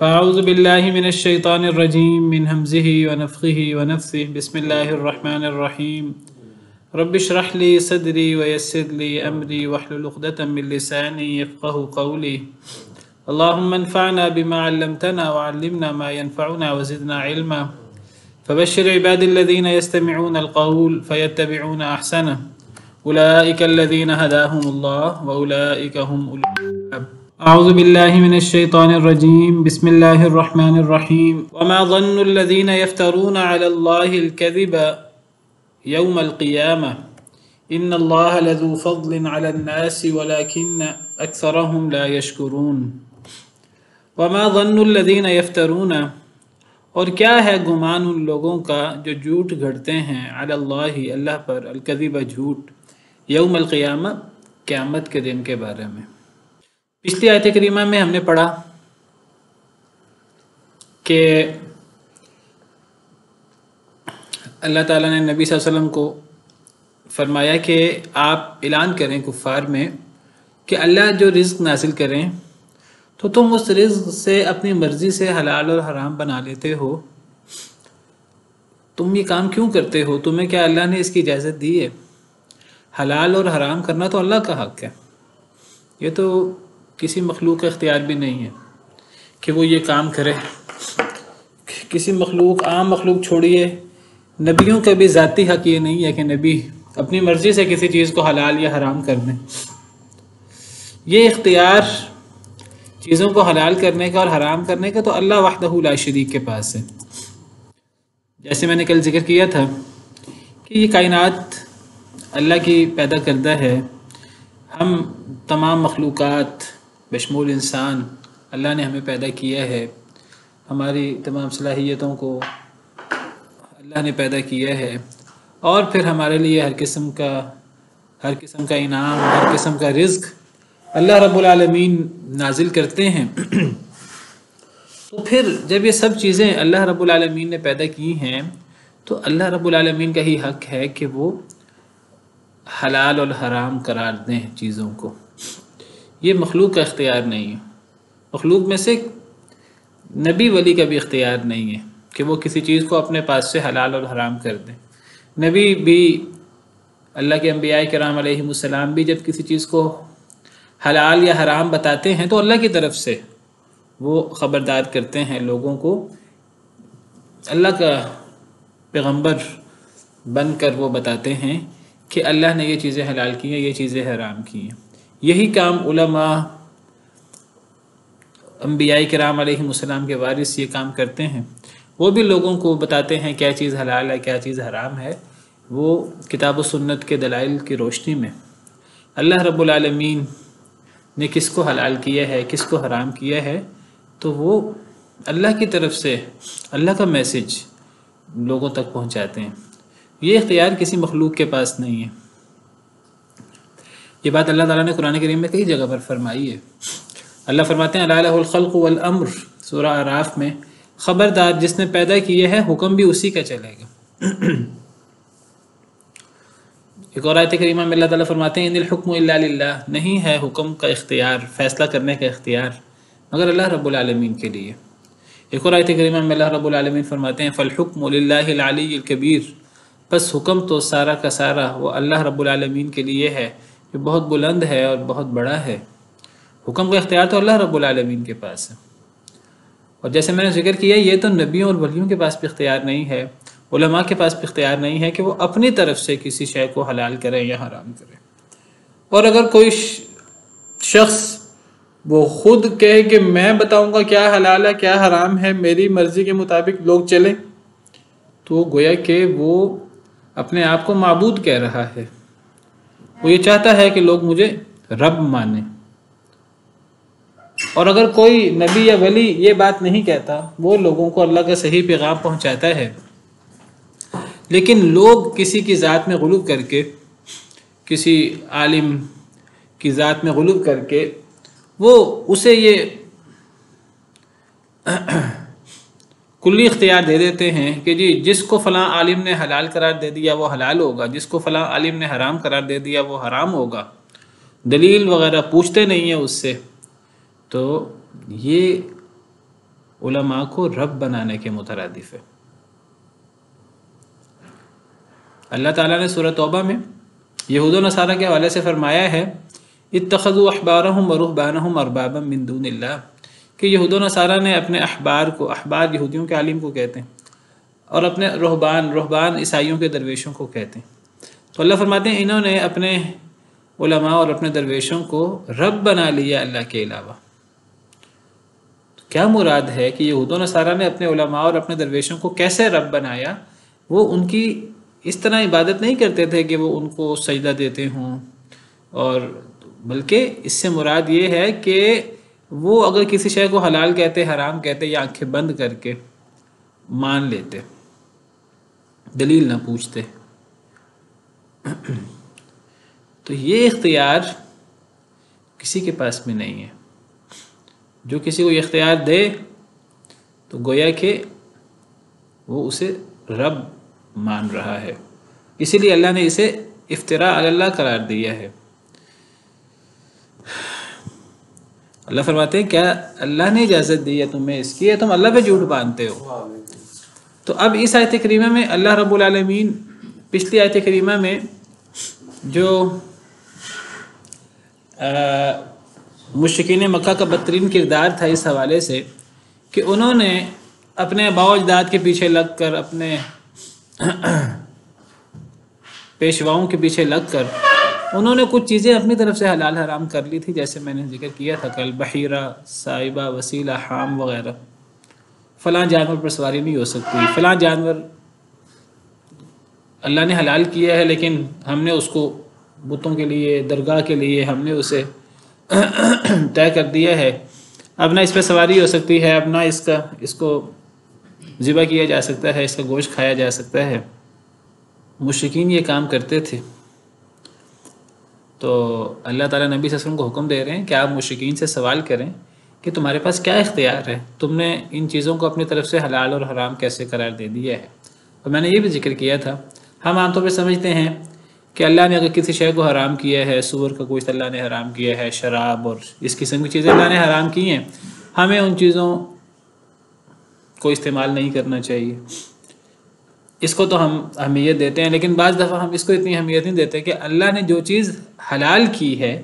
فأعوذ بالله من الشيطان الرجيم من همزه ونفخه ونفثه بسم الله الرحمن الرحيم رب اشرح لي صدري ويسر لي أمري واحلل عقدة من لساني يفقه قولي اللهم انفعنا بما علمتنا وعلمنا ما ينفعنا وزدنا علما فبشر عباد الذين يستمعون القول فيتبعون أحسنه أولئك الذين هداهم الله وأولئك هم أولو الألباب أعوذ بالله من الشيطان الرجيم بسم الله الرحمن الرحيم وما ظن الذين يفترون على الله الكذب يوم القيامة إن الله لذو فضل على الناس ولكن أكثرهم لا يشكرون وما ظن الذين يفترون اور کیا ہے گمان ان لوگوں کا جو جھوٹ گھڑتے ہیں علی اللہ اللہ پر الکذب جھوٹ یوم القیامہ قیامت کے دن کے بارے میں۔ پچھلی آیت کریمہ میں ہم نے پڑھا کہ اللہ تعالیٰ نے نبی صلی اللہ علیہ وسلم کو فرمایا کہ آپ اعلان کریں کفار میں کہ اللہ جو رزق نازل کریں تو تم اس رزق سے اپنی مرضی سے حلال اور حرام بنا لیتے ہو، تم یہ کام کیوں کرتے ہو؟ تمہیں کیا اللہ نے اس کی اجازت دی ہے؟ حلال اور حرام کرنا تو اللہ کا حق ہے، یہ تو کسی مخلوق کا اختیار بھی نہیں ہے کہ وہ یہ کام کرے۔ کسی مخلوق، عام مخلوق چھوڑیے، نبیوں کا بھی ذاتی حق یہ نہیں ہے کہ نبی اپنی مرضی سے کسی چیز کو حلال یا حرام کر دیں۔ یہ اختیار چیزوں کو حلال کرنے کا اور حرام کرنے کا تو اللہ وحدہ لا شریک کے پاس ہے۔ جیسے میں نے کل ذکر کیا تھا کہ یہ کائنات اللہ کی پیدا کردہ ہے، ہم تمام مخلوقات بشمول انسان اللہ نے ہمیں پیدا کیا ہے، ہماری تمام صلاحیتوں کو اللہ نے پیدا کیا ہے، اور پھر ہمارے لیے ہر قسم کا انعام، ہر قسم کا رزق اللہ رب العالمین نازل کرتے ہیں۔ تو پھر جب یہ سب چیزیں اللہ رب العالمین نے پیدا کی ہیں تو اللہ رب العالمین کا ہی حق ہے کہ وہ حلال اور حرام قرار دیں چیزوں کو۔ یہ مخلوق کا اختیار نہیں ہے، مخلوق میں سے نبی ولی کا بھی اختیار نہیں ہے کہ وہ کسی چیز کو اپنے پاس سے حلال اور حرام کر دیں۔ نبی بھی، اللہ کے انبیاء کرام علیہ السلام بھی جب کسی چیز کو حلال یا حرام بتاتے ہیں تو اللہ کی طرف سے وہ خبردار کرتے ہیں لوگوں کو، اللہ کا پیغمبر بن کر وہ بتاتے ہیں کہ اللہ نے یہ چیزیں حلال کی ہیں، یہ چیزیں حرام کی ہیں۔ یہی کام علماء، انبیاء کرام علیہ السلام کے وارث یہ کام کرتے ہیں، وہ بھی لوگوں کو بتاتے ہیں کیا چیز حلال ہے کیا چیز حرام ہے، وہ کتاب و سنت کے دلائل کی روشنی میں۔ اللہ رب العالمین نے کس کو حلال کیا ہے کس کو حرام کیا ہے تو وہ اللہ کی طرف سے اللہ کا میسج لوگوں تک پہنچاتے ہیں۔ یہ اختیار کسی مخلوق کے پاس نہیں ہے۔ یہ بات اللہ تعالیٰ نے قرآن کریم میں کئی جگہ پر فرمائی ہے۔ اللہ فرماتے ہیں الا لہ الخلق والامر، سورہ اعراف میں، خبردار جس نے پیدا کیا ہے حکم بھی اسی کا چلے گا۔ ایک اور آیت کریمہ میں اللہ تعالیٰ فرماتے ہیں ان الحکم الا للہ، نہیں ہے حکم کا اختیار، فیصلہ کرنے کا اختیار مگر اللہ رب العالمین کے لیے۔ ایک اور آیت کریمہ میں اللہ رب العالمین فرماتے ہیں فالحکم للہ العلی الکبیر، بس حکم تو سارا کا سارا وہ اللہ رب العالمین کے لیے ہے جو بہت بلند ہے اور بہت بڑا ہے۔ حکم کا اختیار تو اللہ رب العالمین کے پاس ہے، اور جیسے میں نے ذکر کیا یہ تو نبیوں اور ولیوں کے پاس بھی اختیار نہیں ہے، علماء کے پاس بھی اختیار نہیں ہے کہ وہ اپنی طرف سے کسی شے کو حلال کریں یا حرام کریں۔ اور اگر کوئی شخص وہ خود کہے کہ میں بتاؤں گا کیا حلال ہے کیا حرام ہے، میری مرضی کے مطابق لوگ چلیں، تو گویا کہ وہ اپنے آپ کو معبود کہہ رہا ہے، وہ یہ چاہتا ہے کہ لوگ مجھے رب مانیں۔ اور اگر کوئی نبی یا ولی یہ بات نہیں کہتا، وہ لوگوں کو اللہ کا صحیح پیغام پہنچاتا ہے، لیکن لوگ کسی کی ذات میں غلو کر کے، کسی عالم کی ذات میں غلو کر کے وہ اسے یہ کلی اختیار دے دیتے ہیں کہ جی جس کو فلاں عالم نے حلال قرار دے دیا وہ حلال ہوگا، جس کو فلاں عالم نے حرام قرار دے دیا وہ حرام ہوگا، دلیل وغیرہ پوچھتے نہیں ہیں اس سے۔ تو یہ علماء کو رب بنانے کے مترادف ہے۔ اللہ تعالیٰ نے سورہ توبہ میں یہود و نصارہ کے حوالے سے فرمایا ہے اتخذوا احبارهم ورهبانهم اربابا من دون اللہ، کہ یہود و نصارہ نے اپنے احبار کو، احبار یہودیوں کے عالم کو کہتے ہیں، اور اپنے رہبان عیسائیوں کے درویشوں کو کہتے ہیں۔ تو اللہ فرماتے ہیں انہوں نے اپنے علماء اور اپنے درویشوں کو رب بنا لیا اللہ کے علاوہ۔ کیا مراد ہے کہ یہود و نصارہ نے اپنے علماء اور اپنے درویشوں کو کیسے رب بنایا؟ وہ ان کی اس طرح عبادت نہیں کرتے تھے کہ وہ ان کو سجدہ دیتے ہوں، اور بلکہ اس سے مراد یہ ہے کہ وہ اگر کسی شے کو حلال کہتے، حرام کہتے، یا آنکھیں بند کر کے مان لیتے، دلیل نہ پوچھتے، تو یہ اختیار کسی کے پاس میں نہیں ہے۔ جو کسی کو یہ اختیار دے تو گویا کہ وہ اسے رب مان رہا ہے، اسی لیے اللہ نے اسے افتراء علی اللہ قرار دیا ہے۔ اللہ فرماتے ہیں کیا اللہ نے اجازت دی ہے تمہیں اس کی، تم اللہ پہ جھوٹ باندھتے ہو؟ تو اب اس آیت کریمہ میں اللہ رب العالمین پچھلی آیت کریمہ میں جو مشرکین مکہ کا بدترین کردار تھا اس حوالے سے کہ انہوں نے اپنے آباء و اجداد کے پیچھے لگ کر، اپنے پیشواؤں کے پیچھے لگ کر انہوں نے کچھ چیزیں اپنی طرف سے حلال حرام کر لی تھی، جیسے میں نے ذکر کیا تھا کل، بحیرہ، سائبہ، وسیلہ، حام وغیرہ۔ فلاں جانور پر سواری نہیں ہو سکتی، فلاں جانور اللہ نے حلال کیا ہے لیکن ہم نے اس کو بتوں کے لیے، درگاہ کے لیے ہم نے اسے طے کر دیا ہے، اب نہ اس پہ سواری ہو سکتی ہے، اب نہ اس کو ذبح کیا جا سکتا ہے، اس کا گوشت کھایا جا سکتا ہے۔ مشرکین یہ کام کرتے تھے، تو اللہ تعالیٰ نبی صلی اللہ علیہ وسلم کو حکم دے رہے ہیں کہ آپ مشرکین سے سوال کریں کہ تمہارے پاس کیا اختیار ہے، تم نے ان چیزوں کو اپنی طرف سے حلال اور حرام کیسے قرار دے دیا ہے۔ اور میں نے یہ بھی ذکر کیا تھا، ہم عام طور پہ سمجھتے ہیں کہ اللہ نے اگر کسی شے کو حرام کیا ہے، سور کا گوشت اللہ نے حرام کیا ہے، شراب اور اس قسم کی چیزیں اللہ نے حرام کی ہیں، ہمیں ان چیزوں کو استعمال نہیں کرنا چاہیے، اس کو تو ہم اہمیت دیتے ہیں، لیکن بعض دفعہ ہم اس کو اتنی اہمیت نہیں دیتے کہ اللہ نے جو چیز حلال کی ہے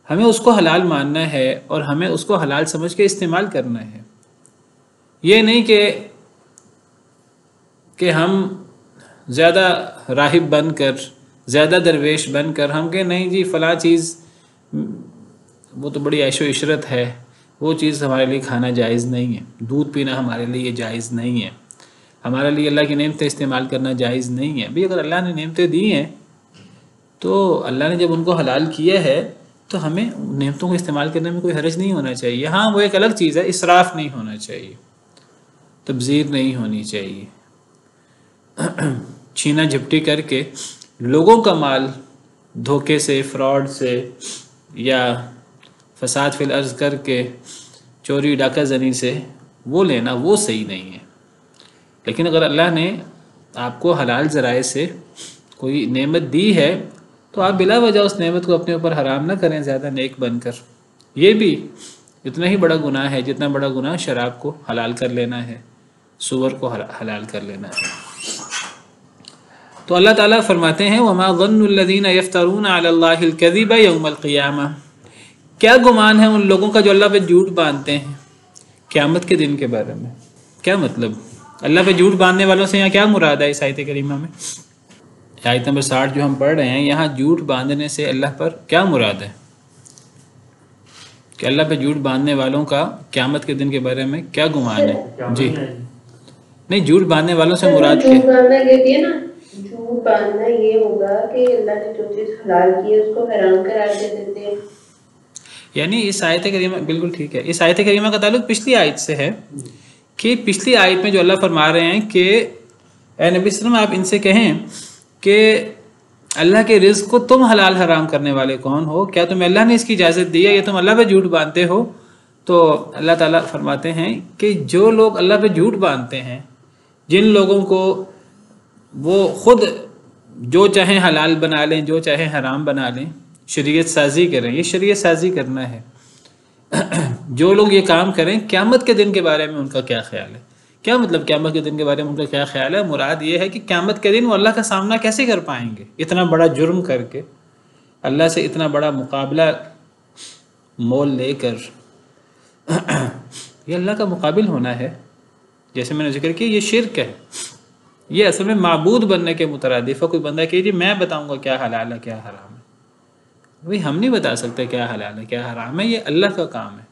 ہمیں اس کو حلال ماننا ہے اور ہمیں اس کو حلال سمجھ کے استعمال کرنا ہے۔ یہ نہیں کہ ہم زیادہ راہب بن کر، زیادہ درویش بن کر ہم کہ نہیں جی فلاں چیز وہ تو بڑی عیش و عشرت ہے، وہ چیز ہمارے لیے کھانا جائز نہیں ہے، دودھ پینا ہمارے لیے جائز نہیں ہے، ہمارے لیے اللہ کی نعمتیں استعمال کرنا جائز نہیں ہے۔ بھی اگر اللہ نے نعمتیں دی ہیں تو اللہ نے جب ان کو حلال کیا ہے تو ہمیں نعمتوں کو استعمال کرنے میں کوئی حرج نہیں ہونا چاہیے۔ ہاں وہ ایک الگ چیز ہے، اسراف نہیں ہونا چاہیے، تبذیر نہیں ہونی چاہیے، چھینا جھپٹی کر کے لوگوں کا مال دھوکے سے، فراڈ سے یا فساد فی الارض کر کے، چوری ڈاکہ زنی سے وہ لینا، وہ صحیح نہیں ہے۔ لیکن اگر اللہ نے آپ کو حلال ذرائع سے کوئی نعمت دی ہے تو آپ بلا وجہ اس نعمت کو اپنے اوپر حرام نہ کریں زیادہ نیک بن کر۔ یہ بھی اتنا ہی بڑا گناہ ہے جتنا بڑا گناہ شراب کو حلال کر لینا ہے، سور کو حلال کر لینا ہے۔ تو اللہ تعالیٰ فرماتے ہیں وَمَا ظَنُّ الَّذِينَ يَفْتَرُونَ عَلَى اللَّهِ الْكَذِبَ يَوْمَ الْقِيَامَةِ، کیا گمان ہے ان لوگوں کا جو اللہ پہ جھوٹ باندھتے ہیں قیامت کے دن کے بارے میں؟ کیا مطلب؟ اللہ پہ جھوٹ باندھنے والوں سے یہاں کیا مراد ہے اس آیت کریمہ میں؟ آیت نمبر 60 جو ہم پڑھ رہے ہیں، یہاں جھوٹ باندھنے سے اللہ پر کیا مراد ہے؟ کہ اللہ پہ جھوٹ باندھنے والوں کا قیامت کے دن کے بارے میں کیا گمان ہے؟ جی نہیں، جھوٹ باندھنے والوں سے مراد کیا؟ جھوٹ باندھنا کہتی ہے نا، جھوٹ باندھنا یہ ہوگا کہ اللہ نے جو چیز حلال کی ہے اس کو حرام قرار دے دیتے ہیں۔ یعنی اس آیت کریمہ بالکل ٹھیک ہے، اس آیت کریمہ کا تعلق پچھلی آیت سے ہے کہ پچھلی آیت میں جو اللہ فرما رہے ہیں کہ اے نبی صلی اللہ علیہ وسلم آپ ان سے کہیں کہ اللہ کے رزق کو تم حلال حرام کرنے والے کون ہو؟ کیا تمہیں اللہ نے اس کی اجازت دی ہے یا تم اللہ پہ جھوٹ باندھتے ہو؟ تو اللہ تعالیٰ فرماتے ہیں کہ جو لوگ اللہ پہ جھوٹ باندھتے ہیں، جن لوگوں کو وہ خود جو چاہیں حلال بنا لیں، جو چاہیں حرام بنا لیں، شریعت سازی کریں، یہ شریعت سازی کرنا ہے، جو لوگ یہ کام کریں قیامت کے دن کے بارے میں ان کا کیا خیال ہے؟ کیا مطلب قیامت کے دن کے بارے میں ان کا کیا خیال ہے؟ مراد یہ ہے کہ قیامت کے دن وہ اللہ کا سامنا کیسے کر پائیں گے اتنا بڑا جرم کر کے، اللہ سے اتنا بڑا مقابلہ مول لے کر۔ یہ اللہ کا مقابل ہونا ہے، جیسے میں نے ذکر کیا، یہ شرک ہے، یہ اصل میں معبود بننے کے مترادف ہے۔ کوئی بندہ کہ جی میں بتاؤں گا کیا حلال ہے کیا حرام ہے، بھئی ہم نہیں بتا سکتے کیا حلال ہے کیا حرام ہے، یہ اللہ کا کام ہے۔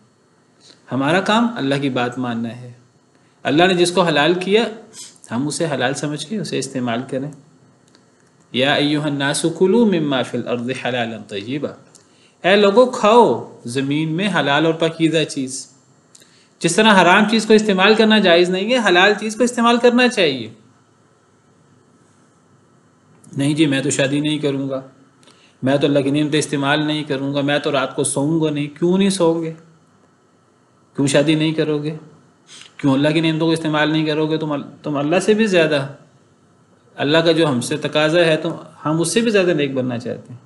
ہمارا کام اللہ کی بات ماننا ہے۔ اللہ نے جس کو حلال کیا ہم اسے حلال سمجھ کے اسے استعمال کریں۔ یا ایھا الناس کلوا مما فی الارض حلالا طیبا، اے لوگو کھاؤ زمین میں حلال اور پاکیزہ چیز۔ جس طرح حرام چیز کو استعمال کرنا جائز نہیں ہے، حلال چیز کو استعمال کرنا چاہیے۔ نہیں جی میں تو شادی نہیں کروں گا، میں تو اللہ کی نعمتیں استعمال نہیں کروں گا، میں تو رات کو سوؤں گا نہیں۔ کیوں نہیں سوؤ گے؟ کیوں شادی نہیں کرو گے؟ کیوں اللہ کی نعمتوں کو استعمال نہیں کرو گے؟ تم اللہ سے بھی زیادہ، اللہ کا جو ہم سے تقاضا ہے تو ہم اس سے بھی زیادہ نیک بننا چاہتے ہیں۔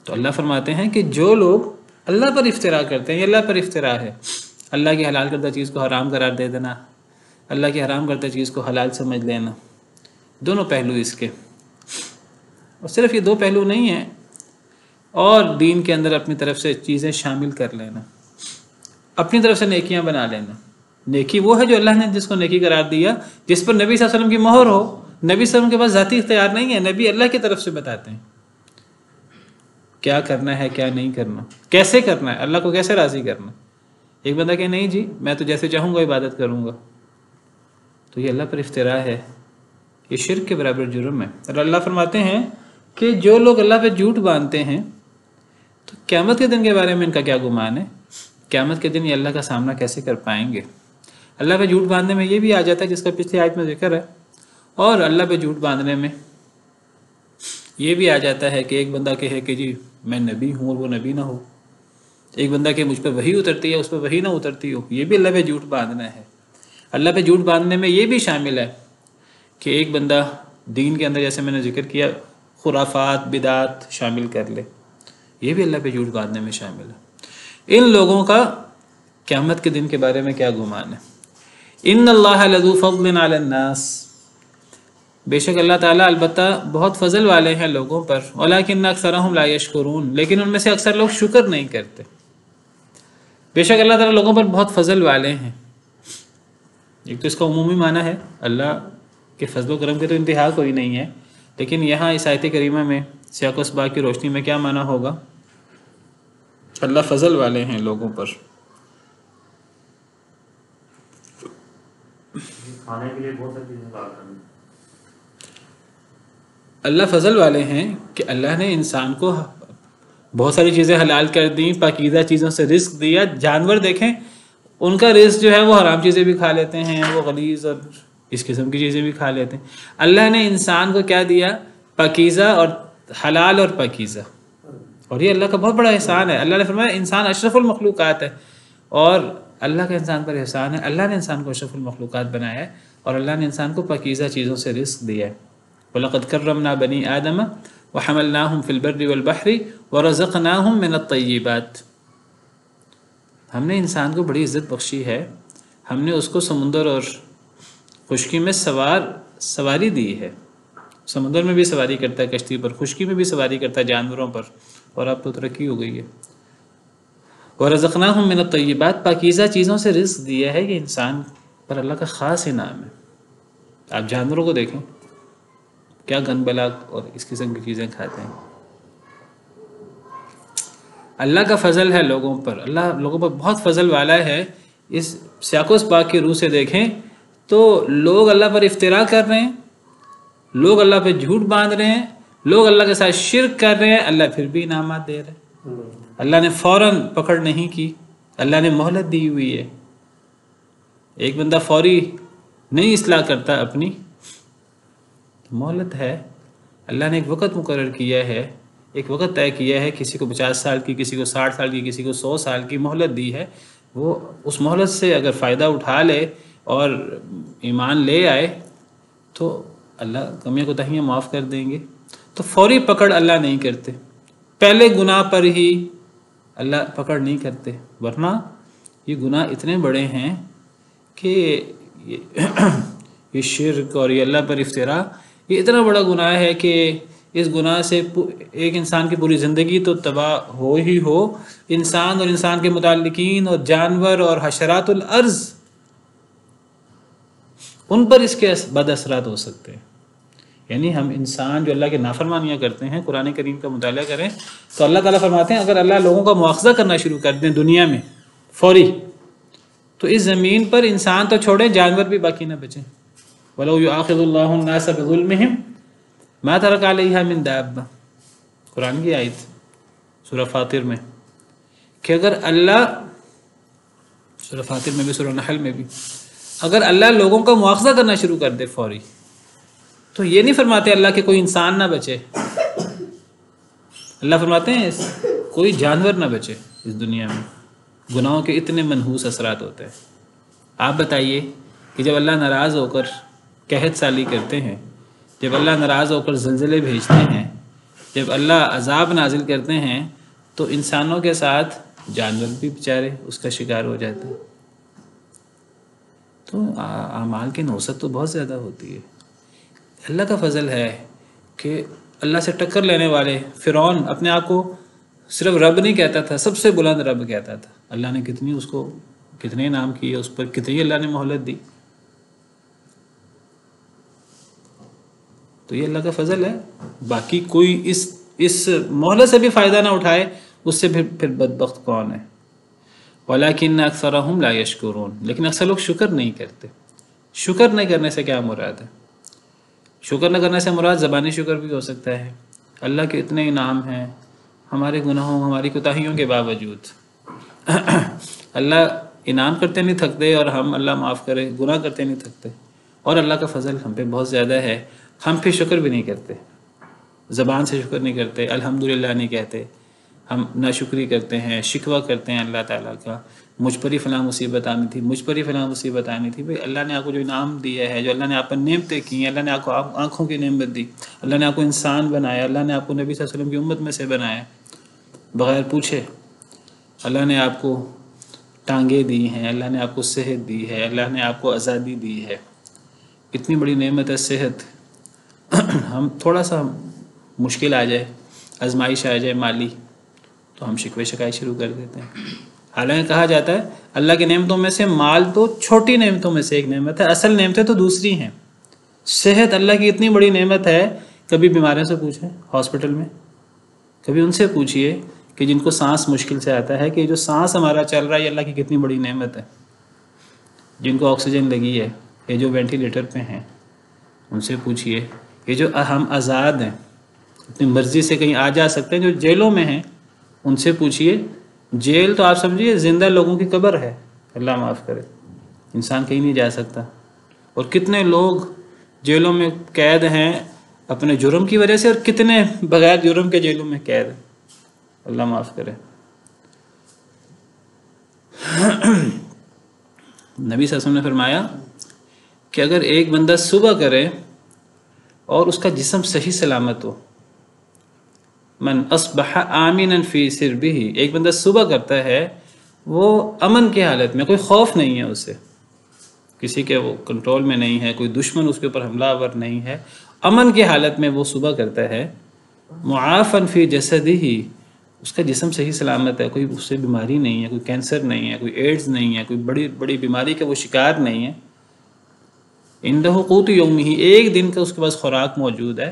تو اللہ فرماتے ہیں کہ جو لوگ اللہ پر افطرا کرتے ہیں، یہ اللہ پر افطرا ہے، اللہ کی حلال کردہ چیز کو حرام قرار دے دینا، اللہ کی حرام کردہ چیز کو حلال سمجھ لینا، دونوں پہلو اس کے۔ اور صرف یہ دو پہلو نہیں ہیں، اور دین کے اندر اپنی طرف سے چیزیں شامل کر لینا، اپنی طرف سے نیکیاں بنا لینا۔ نیکی وہ ہے جو اللہ نے جس کو نیکی قرار دیا، جس پر نبی صلی اللہ علیہ وسلم کی مہر ہو۔ نبی صلی اللہ علیہ وسلم کے پاس ذاتی اختیار نہیں ہے، نبی اللہ کی طرف سے بتاتے ہیں کیا کرنا ہے کیا نہیں کرنا، کیسے کرنا ہے، اللہ کو کیسے راضی کرنا۔ ایک بندہ کہ نہیں جی میں تو جیسے چاہوں گا عبادت کروں گا، تو یہ اللہ پر افطرا ہے، یہ شرک کے برابر جرم ہے۔ اور اللہ فرماتے ہیں کہ جو لوگ اللہ پہ جھوٹ باندھتے ہیں تو قیامت کے دن کے بارے میں ان کا کیا گمان ہے؟ قیامت کے دن یہ اللہ کا سامنا کیسے کر پائیں گے؟ اللہ پہ جھوٹ باندھنے میں یہ بھی آ جاتا ہے جس کا پچھلی آیت میں ذکر ہے، اور اللہ پہ جھوٹ باندھنے میں یہ بھی آ جاتا ہے کہ ایک بندہ کہے کہ جی میں نبی ہوں اور وہ نبی نہ ہو، ایک بندہ کہ مجھ پہ وحی اترتی ہے اس پہ وحی نہ اترتی ہو، یہ بھی اللہ پہ جھوٹ باندھنا ہے۔ اللہ پہ جھوٹ باندھنے میں یہ بھی شامل ہے کہ ایک بندہ دین کے اندر جیسے میں نے ذکر کیا خرافات بدعات شامل کر لے، یہ بھی اللہ پہ جھوٹ باندھنے میں شامل ہے۔ ان لوگوں کا قیامت کے دن کے بارے میں کیا گمان ہے؟ ان اللہ لذو فضل علی الناس، بے شک اللہ تعالیٰ البتہ بہت فضل والے ہیں لوگوں پر، ولکن اکثرهم لا یشکرون، لیکن ان میں سے اکثر لوگ شکر نہیں کرتے۔ بے شک اللہ تعالیٰ لوگوں پر بہت فضل والے ہیں، ایک تو اس کا عمومی معنی ہے اللہ کے فضل و کرم کے تو انتہا کوئی نہیں ہے، لیکن یہاں اس آیت کریمہ میں سیاق و اسباق کی روشنی میں کیا معنی ہوگا؟ اللہ فضل والے ہیں لوگوں پر۔ کھانے کے لیے بہت ساری چیزیں بات کرنی، اللہ فضل والے ہیں کہ اللہ نے انسان کو بہت ساری چیزیں حلال کر دیں، پاکیزہ چیزوں سے رزق دیا۔ جانور دیکھیں ان کا رزق جو ہے وہ حرام چیزیں بھی کھا لیتے ہیں، وہ غلیظ اور اس قسم کی چیزیں بھی کھا لیتے ہیں۔ اللہ نے انسان کو کیا دیا؟ پاکیزہ اور حلال اور پاکیزہ، اور یہ اللہ کا بہت بڑا احسان ہے۔ اللہ نے فرمایا انسان اشرف المخلوقات ہے، اور اللہ کا انسان پر احسان ہے، اللہ نے انسان کو اشرف المخلوقات بنایا ہے، اور اللہ نے انسان کو پاکیزہ چیزوں سے رزق دیا ہے۔ وَلَقَدْ كَرَّمْنَا بَنِي آدَمَ وَحَمَلْنَاهُمْ فِي الْبَرِّ وَالْبَحْرِ وَرَزَقْنَاهُمْ مِنَ الطَّيِّبَاتِ، ہم نے انسان کو بڑی عزت بخشی ہے، ہم نے اس کو سمندر اور خشکی میں سواری دی ہے۔ سمندر میں بھی سواری کرتا ہے کشتی پر، خشکی میں بھی سواری کرتا ہے جانوروں پر، اور اب تو ترقی ہو گئی ہے۔ وَرَزَقْنَاهُمْ مِنَ الطَّيِّبَاتِ، پاکیزہ چیزوں سے رزق دیا ہے، یہ انسان پر اللہ کا خاص انعام ہے۔ آپ جانوروں کو دیکھیں کیا گن بلا اور اس قسم کی چیزیں کھاتے ہیں۔ اللہ کا فضل ہے لوگوں پر، اللہ لوگوں پر بہت فضل والا ہے۔ اس سیاق و سباق کی روح سے دیکھیں تو لوگ اللہ پر افطرا کر رہے ہیں، لوگ اللہ پہ جھوٹ باندھ رہے ہیں، لوگ اللہ کے ساتھ شرک کر رہے ہیں، اللہ پھر بھی انعامات دے رہے ہیں۔ اللہ نے فوراً پکڑ نہیں کی، اللہ نے مہلت دی ہوئی ہے۔ ایک بندہ فوری نہیں اصلاح کرتا اپنی، مہلت ہے۔ اللہ نے ایک وقت مقرر کیا ہے، ایک وقت طے کیا ہے، کسی کو 50 سال کی، کسی کو 60 سال کی، کسی کو 100 سال کی مہلت دی ہے۔ وہ اس مہلت سے اگر فائدہ اٹھا لے اور ایمان لے آئے تو اللہ کمیاں کوتاہیاں معاف کر دیں گے۔ تو فوری پکڑ اللہ نہیں کرتے، پہلے گناہ پر ہی اللہ پکڑ نہیں کرتے، ورنہ یہ گناہ اتنے بڑے ہیں کہ یہ شرک اور یہ اللہ پر افتراء یہ اتنا بڑا گناہ ہے کہ اس گناہ سے ایک انسان کی پوری زندگی تو تباہ ہو ہی ہو، انسان اور انسان کے متعلقین اور جانور اور حشرات الارض ان پر اس کے بد اثرات ہو سکتے ہیں۔ یعنی ہم انسان جو اللہ کے نافرمانیاں کرتے ہیں، قرآن کریم کا مطالعہ کریں تو اللہ تعالیٰ فرماتے ہیں اگر اللہ لوگوں کا مواخذہ کرنا شروع کر دیں دنیا میں فوری، تو اس زمین پر انسان تو چھوڑیں جانور بھی باقی نہ بچیں۔ وَلَوْ يُؤَاخِذُ اللَّهُ النَّاسَ بِظُلْمِهِمْ مَا تَرَكَ عَلَيْهَا مِن دَابَّةٍ، قرآن کی آیت سورہ فاطر میں، کہ اگر اللہ، سورہ فاطر میں بھی سورہ نحل میں بھی، اگر اللہ لوگوں کا مواخذہ کرنا شروع کر دے فوری، تو یہ نہیں فرماتے اللہ کہ کوئی انسان نہ بچے، اللہ فرماتے ہیں کوئی جانور نہ بچے اس دنیا میں۔ گناہوں کے اتنے منحوس اثرات ہوتے ہیں۔ آپ بتائیے کہ جب اللہ ناراض ہو کر قحط سالی کرتے ہیں، جب اللہ ناراض ہو کر زلزلے بھیجتے ہیں، جب اللہ عذاب نازل کرتے ہیں، تو انسانوں کے ساتھ جانور بھی بیچارے اس کا شکار ہو جاتے ہیں۔ تو اعمال کی نوسط تو بہت زیادہ ہوتی ہے۔ اللہ کا فضل ہے کہ اللہ سے ٹکر لینے والے فرعون اپنے آپ کو صرف رب نہیں کہتا تھا، سب سے بلند رب کہتا تھا۔ اللہ نے کتنی اس کو کتنے انعام کیے، اس پر کتنی اللہ نے مہلت دی۔ تو یہ اللہ کا فضل ہے، باقی کوئی اس مہلت سے بھی فائدہ نہ اٹھائے، اس سے پھر بدبخت کون ہے؟ وَلَكِنَّ أَكْثَرَهُمْ لَا يَشْكُرُونَ، لیکن اکثر لوگ شکر نہیں کرتے۔ شکر نہیں کرنے سے کیا مراد ہے؟ شکر نہ کرنے سے مراد زبانی شکر بھی ہو سکتا ہے۔ اللہ کے اتنے انعام ہیں ہمارے گناہوں ہماری کوتاہیوں کے باوجود، اللہ انعام کرتے نہیں تھکتے، اور ہم اللہ معاف کرے گناہ کرتے نہیں تھکتے، اور اللہ کا فضل ہم پہ بہت زیادہ ہے، ہم پھر شکر بھی نہیں کرتے، زبان سے شکر نہیں کرتے، الحمدللہ نہیں کہتے، ہم ناشکری کرتے ہیں، شکوہ کرتے ہیں اللہ تعالیٰ کا، مجھ پر ہی فلاں مصیبت آنی تھی، مجھ پر ہی فلاں مصیبت آنی تھی۔ بھئی اللہ نے آپ کو جو انعام دیا ہے، جو اللہ نے آپ پر نعمتیں کی ہیں، اللہ نے آپ کو آنکھوں کی نعمت دی، اللہ نے آپ کو انسان بنایا، اللہ نے آپ کو نبی صلی اللہ علیہ وسلم کی امت میں سے بنایا بغیر پوچھے، اللہ نے آپ کو ٹانگیں دی ہیں، اللہ نے آپ کو صحت دی ہے، اللہ نے آپ کو آزادی دی ہے، اتنی بڑی نعمت ہے صحت۔ ہم تھوڑا سا مشکل آ جائے، آزمائش آ جائے مالی، تو ہم شکوے شکایت شروع کر دیتے ہیں۔ حالانکہ کہا جاتا ہے اللہ کی نعمتوں میں سے مال تو چھوٹی نعمتوں میں سے ایک نعمت ہے، اصل نعمتیں تو دوسری ہیں۔ صحت اللہ کی اتنی بڑی نعمت ہے، کبھی بیماریوں سے پوچھیں ہاسپٹل میں، کبھی ان سے پوچھئے کہ جن کو سانس مشکل سے آتا ہے، کہ یہ جو سانس ہمارا چل رہا ہے یہ اللہ کی کتنی بڑی نعمت ہے۔ جن کو آکسیجن لگی ہے، یہ جو وینٹیلیٹر پہ ہیں، ان سے پوچھئے، یہ جو ہم آزاد ہیں، اپنی مرضی سے کہیں آ جا سکتے ہیں، جو جیلوں میں ہیں، ان سے پوچھئے۔ جیل تو آپ سمجھیے زندہ لوگوں کی قبر ہے، اللہ معاف کرے، انسان کہیں نہیں جا سکتا۔ اور کتنے لوگ جیلوں میں قید ہیں اپنے جرم کی وجہ سے، اور کتنے بغیر جرم کے جیلوں میں قید ہیں، اللہ معاف کرے۔ نبی صلی اللہ علیہ وسلم نے فرمایا کہ اگر ایک بندہ صبح کرے اور اس کا جسم صحیح سلامت ہو، من اصبح آمنا فی سربہ، ایک بندہ صبح کرتا ہے وہ امن کی حالت میں، کوئی خوف نہیں ہے اسے، کسی کے وہ کنٹرول میں نہیں ہے، کوئی دشمن اس کے اوپر حملہ آور نہیں ہے، امن کی حالت میں وہ صبح کرتا ہے، معافا فی جسدہ، اس کا جسم صحیح سلامت ہے، کوئی اس سے بیماری نہیں ہے، کوئی کینسر نہیں ہے، کوئی ایڈز نہیں ہے، کوئی بڑی بڑی بیماری کا وہ شکار نہیں ہے، عندہ قوت یومہ، ایک دن کا اس کے پاس خوراک موجود ہے،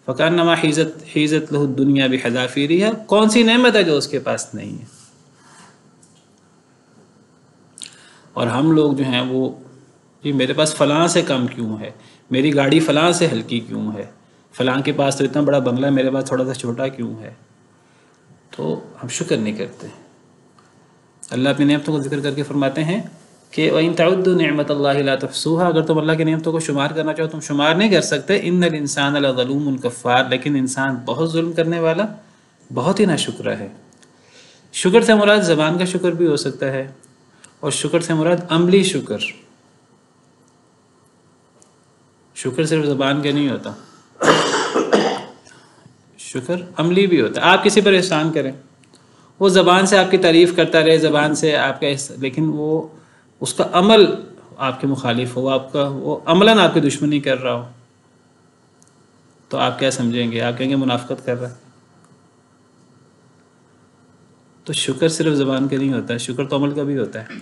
فکانما حیزت لہ الدنیا بحذافیرہا، کون سی نعمت ہے جو اس کے پاس نہیں ہے۔ اور ہم لوگ جو ہیں وہ، جی میرے پاس فلاں سے کم کیوں ہے، میری گاڑی فلاں سے ہلکی کیوں ہے، فلاں کے پاس تو اتنا بڑا بنگلہ ہے، میرے پاس تھوڑا سا چھوٹا کیوں ہے، تو ہم شکر نہیں کرتے۔ اللہ اپنی نعمتوں کو ذکر کر کے فرماتے ہیں کہ وَإِن تَعُدُّوا نِعْمَةَ اللَّهِ لَا تُحْصُوهَا، اگر تم اللہ کی نعمتوں کو شمار کرنا چاہو تم شمار نہیں کر سکتے، إِنَّ الْإِنسَانَ لَظَلُومٌ كَفَّارٌ، لیکن انسان بہت ظلم کرنے والا، بہت ہی ناشکرا ہے۔ شکر سے مراد زبان کا شکر بھی ہو سکتا ہے، اور شکر سے مراد عملی شکر، شکر صرف زبان کا نہیں ہوتا، شکر عملی بھی ہوتا ہے۔ آپ کسی پر احسان کریں، وہ زبان سے آپ کی تعریف کرتا رہے، زبان سے آپ کا لیکن وہ اس کا عمل آپ کے مخالف ہو، وہ عملاً آپ کی دشمنی کر رہا ہو، تو آپ کیا سمجھیں گے؟ آپ کہیں گے منافقت کر رہا ہے۔ تو شکر صرف زبان کا نہیں ہوتا ہے، شکر تو عمل کا بھی ہوتا ہے۔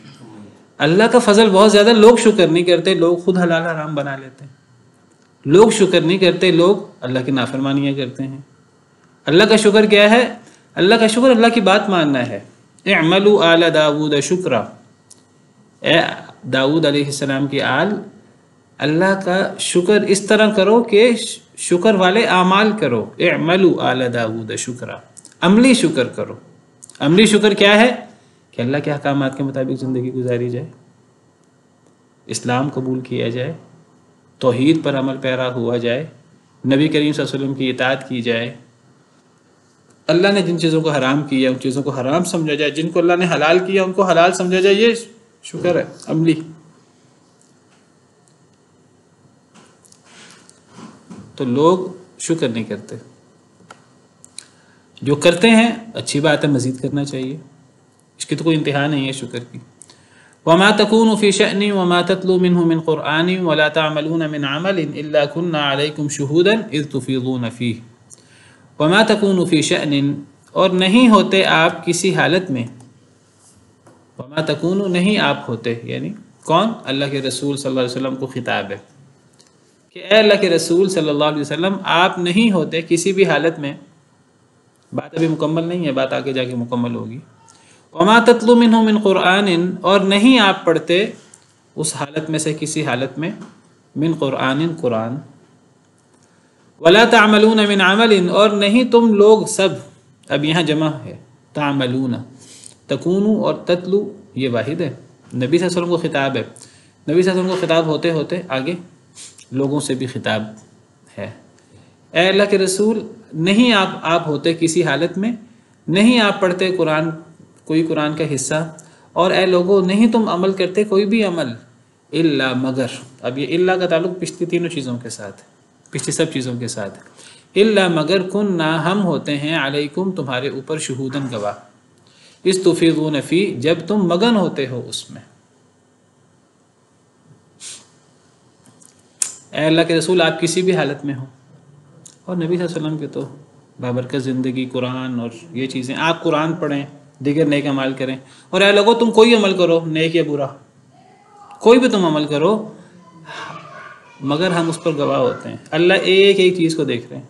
اللہ کا فضل بہت زیادہ، لوگ شکر نہیں کرتے، لوگ خود حلال حرام بنا لیتے ہیں۔ لوگ شکر نہیں کرتے، لوگ اللہ کی نافرمانیاں کرتے ہیں۔ اللہ کا شکر کیا ہے؟ اللہ کا شکر اللہ کی بات ماننا ہے۔ اعملوا آل داود شکرا، اے داؤد علیہ السلام کی آل، اللہ کا شکر اس طرح کرو کہ شکر والے اعمال کرو۔ اعملوا آل داود شکرا، عملی شکر کرو۔ عملی شکر کیا ہے؟ کہ اللہ کے احکامات کے مطابق زندگی گزاری جائے، اسلام قبول کیا جائے، توحید پر عمل پیرا ہوا جائے، نبی کریم صلی اللہ علیہ وسلم کی اطاعت کی جائے، اللہ نے جن چیزوں کو حرام کیا ان چیزوں کو حرام سمجھا جائے، جن کو اللہ نے حلال کیا ان کو حلال سمجھا جائے۔ یہ شکر ہے عملی۔ تو لوگ شکر نہیں کرتے، جو کرتے ہیں اچھی بات ہے، مزید کرنا چاہیے، اس کی تو کوئی انتہا نہیں ہے شکر کی۔ وما تكونوا في شأن وما تتلو منه من قرآن ولا تعملون من عمل إلا كنا عليكم شهودا إذ تفيضون فيه۔ وما تكونوا في شأن، اور نہیں ہوتے آپ کسی حالت میں، وما تكونوا نہیں آپ ہوتے، یعنی کون؟ اللہ کے رسول صلی اللہ علیہ وسلم کو خطاب ہے کہ اے اللہ کے رسول صلی اللہ علیہ وسلم آپ نہیں ہوتے کسی بھی حالت میں، بات ابھی مکمل نہیں ہے، بات آگے جا کے مکمل ہوگی۔ وما تتلو منہ من قرآن، اور نہیں آپ پڑھتے اس حالت میں سے کسی حالت میں، من قرآن قرآن، ولا تعملون من عمل، اور نہیں تم لوگ سب، اب یہاں جمع ہے، تعملون، تکونو اور تتلو یہ واحد ہے، نبی صلی اللہ علیہ وسلم کو خطاب ہے، نبی صلی اللہ علیہ وسلم کو خطاب ہوتے ہوتے آگے لوگوں سے بھی خطاب ہے۔ اے اللہ کے رسول نہیں آپ ہوتے کسی حالت میں، نہیں آپ پڑھتے قرآن، کوئی قرآن کا حصہ، اور اے لوگوں نہیں تم عمل کرتے کوئی بھی عمل، الا مگر، اب یہ الا کا تعلق پچھلی تینوں چیزوں کے ساتھ، پچھلی سب چیزوں کے ساتھ، الا مگر کننا ہم ہوتے ہیں علیکم تمہارے اوپر شہودن گواہ، اس تفیضون فی جب تم مگن ہوتے ہو اس میں۔ اے اللہ کے رسول آپ کسی بھی حالت میں ہو، اور نبی صلی اللہ علیہ وسلم کے تو بابرکت زندگی، قرآن اور یہ چیزیں، آپ قرآن پڑھیں، دیگر نیک عمل کریں، اور اے لوگوں تم کوئی عمل کرو، نیک یا برا، کوئی بھی تم عمل کرو، مگر ہم اس پر گواہ ہوتے ہیں۔ اللہ ایک ایک چیز کو دیکھ رہے ہیں۔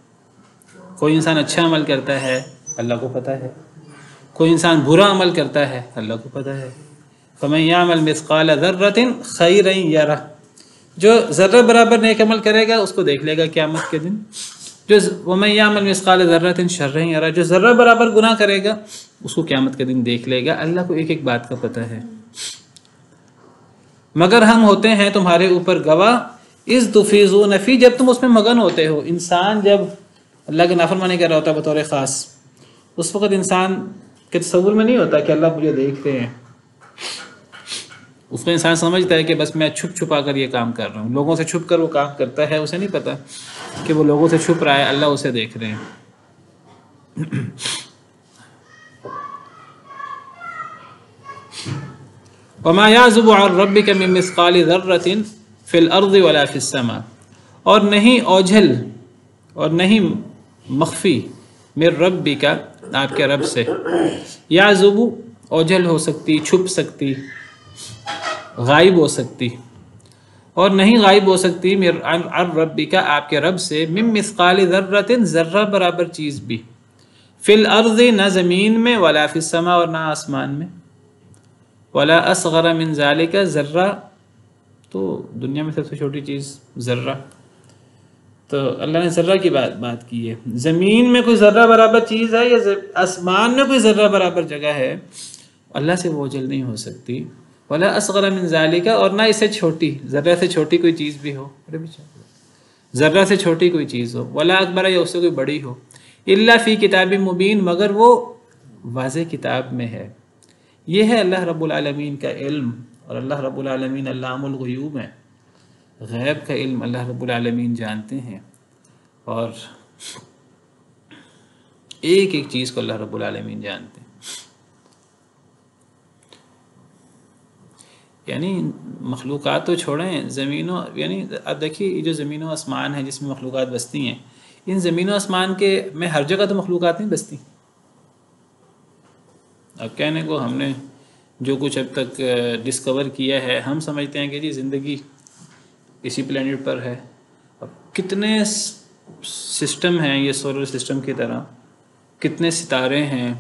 کوئی انسان اچھا عمل کرتا ہے اللہ کو پتہ ہے، کوئی انسان برا عمل کرتا ہے اللہ کو پتہ ہے۔ فمن یعمل مثقال ذرۃ خیرا یرہ، جو ذرہ برابر نیک عمل کرے گا اس کو دیکھ لے گا قیامت کے دن، جو ومن یعمل مثقال ذرۃ شرا یرہ، جو ذرہ برابر گناہ کرے گا اس کو قیامت کے دن دیکھ لے گا۔ اللہ کو ایک ایک بات کا پتہ ہے۔ مگر ہم ہوتے ہیں تمہارے اوپر گواہ، اذ تفیضون فی جب تم اس میں مگن ہوتے ہو۔ انسان جب اللہ کی نافرمانی کر رہا ہوتا ہے بطور خاص، اس وقت انسان کے تصور میں نہیں ہوتا کہ اللہ مجھے دیکھ رہے ہیں، اس کو انسان سمجھتا ہے کہ بس میں چھپ چھپا کر یہ کام کر رہا ہوں، لوگوں سے چھپ کر وہ کام کرتا ہے، اسے نہیں پتا کہ وہ لوگوں سے چھپ رہا ہے، اللہ اسے دیکھ رہے ہیں۔ وما يعزب عن ربك من مثقال ذرة في الارض ولا في السماء، اور نہیں اوجھل اور نہیں مخفی من ربک آپ کے رب سے، یعزب اوجھل ہو سکتی، چھپ سکتی، غائب ہو سکتی، اور نہیں غائب ہو سکتی عن ربک آپ کے رب سے، من مثقال ذرۃ ذرہ برابر چیز بھی، فی الارض نہ زمین میں، ولا فی السماء اور نہ آسمان میں، ولا اصغر من ذالک ذرہ تو دنیا میں سب سے چھوٹی چیز ذرہ، تو اللہ نے ذرہ کی بات کی ہے۔ زمین میں کوئی ذرہ برابر چیز ہے یا آسمان میں کوئی ذرہ برابر جگہ ہے، اللہ سے وہ اوجھل نہیں ہو سکتی۔ ولا اصغر من ذالک، اور نہ اسے چھوٹی، ذرہ سے چھوٹی کوئی چیز بھی ہو، ذرہ سے چھوٹی کوئی چیز ہو، ولا اکبر یا اس سے کوئی بڑی ہو، الا فی کتاب مبین مگر وہ واضح کتاب میں ہے۔ یہ ہے اللہ رب العالمین کا علم، اور اللہ رب العالمین علام الغیوب ہے، غیب کا علم اللہ رب العالمین جانتے ہیں، اور ایک ایک چیز کو اللہ رب العالمین جانتے ہیں۔ یعنی مخلوقات تو چھوڑیں، زمینوں یعنی اب دیکھیے یہ جو زمین و آسمان ہے جس میں مخلوقات بستی ہیں، ان زمین و آسمان کے میں ہر جگہ تو مخلوقات نہیں بستی. اب کہنے کو ہم نے جو کچھ اب تک ڈسکور کیا ہے، ہم سمجھتے ہیں کہ جی زندگی اسی پلینٹ پر ہے. اب کتنے سسٹم ہیں یہ سولر سسٹم کی طرح، کتنے ستارے ہیں،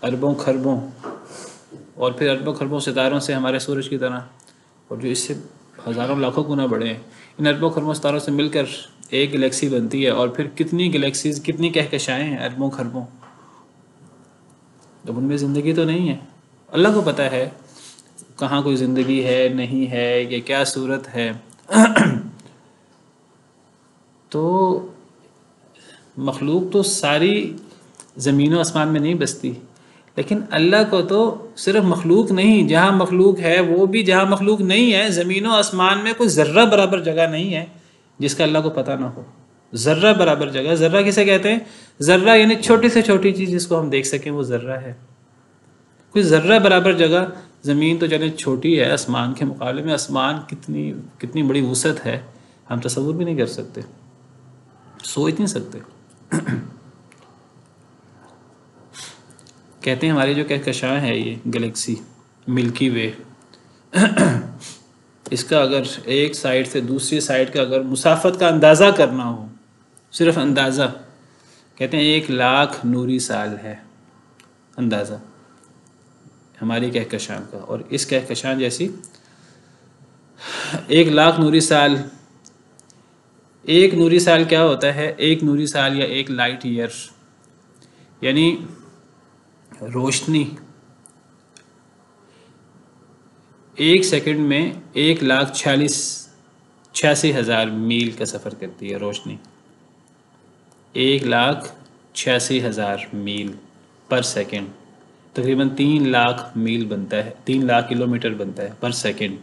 اربوں خربوں، اور پھر اربوں خربوں ستاروں سے ہمارے سورج کی طرح، اور جو اس سے ہزاروں لاکھوں گنا بڑے ہیں، ان اربوں خربوں ستاروں سے مل کر ایک گلیکسی بنتی ہے، اور پھر کتنی گلیکسیز، کتنی کہکشائیں ہیں اربوں خربوں. اب ان میں زندگی تو نہیں ہے. اللہ کو پتہ ہے کہاں کوئی زندگی ہے نہیں ہے، یہ کیا صورت ہے. تو مخلوق تو ساری زمین و آسمان میں نہیں بستی، لیکن اللہ کو تو صرف مخلوق نہیں، جہاں مخلوق ہے وہ بھی، جہاں مخلوق نہیں ہے زمین و آسمان میں کوئی ذرہ برابر جگہ نہیں ہے جس کا اللہ کو پتہ نہ ہو. ذرہ برابر جگہ، ذرہ کسے کہتے ہیں؟ ذرہ یعنی چھوٹی سے چھوٹی چیز جس کو ہم دیکھ سکیں وہ ذرہ ہے. کوئی ذرہ برابر جگہ، زمین تو چلے چھوٹی ہے آسمان کے مقابلے میں، آسمان کتنی بڑی وسعت ہے ہم تصور بھی نہیں کر سکتے، سوچ نہیں سکتے. کہتے ہیں ہماری جو کہکشاں ہے یہ گلیکسی ملکی وے، اس کا اگر ایک سائڈ سے دوسری سائڈ کا اگر مسافت کا اندازہ کرنا ہو، صرف اندازہ، کہتے ہیں 1,00,000 نوری سال ہے اندازہ ہماری کہکشاں کا. اور اس کہکشاں جیسی 1,00,000 نوری سال، ایک نوری سال کیا ہوتا ہے؟ ایک نوری سال یا ایک لائٹ ایئر یعنی روشنی 1 سیکنڈ میں 1,86,000 میل کا سفر کرتی ہے روشنی. 1,86,000 میل پر سیکنڈ، تقریباً 3 لاکھ میل بنتا ہے، 3 لاکھ کلومیٹر بنتا ہے پر سیکنڈ.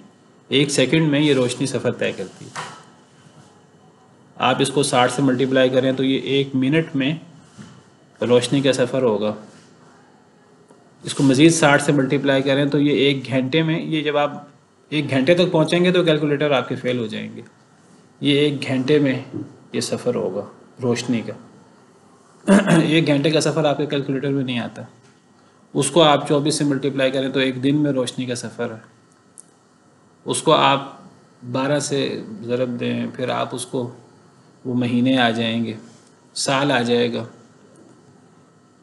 1 سیکنڈ میں یہ روشنی سفر طے کرتی ہے. آپ اس کو 60 سے ملٹیپلائی کریں تو یہ 1 منٹ میں روشنی کا سفر ہوگا. اس کو مزید 60 سے ملٹیپلائی کریں تو یہ 1 گھنٹے میں، یہ جب آپ 1 گھنٹے تک پہنچیں گے تو کیلکولیٹر آپ کے فیل ہو جائیں گے. یہ 1 گھنٹے میں یہ سفر ہوگا روشنی کا. 1 گھنٹے کا سفر آپ کے کیلکولیٹر میں نہیں آتا. اس کو آپ 24 سے ملٹیپلائی کریں تو 1 دن میں روشنی کا سفر ہے. اس کو آپ 12 سے ضرب دیں، پھر آپ اس کو، وہ مہینے آ جائیں گے، سال آ جائے گا.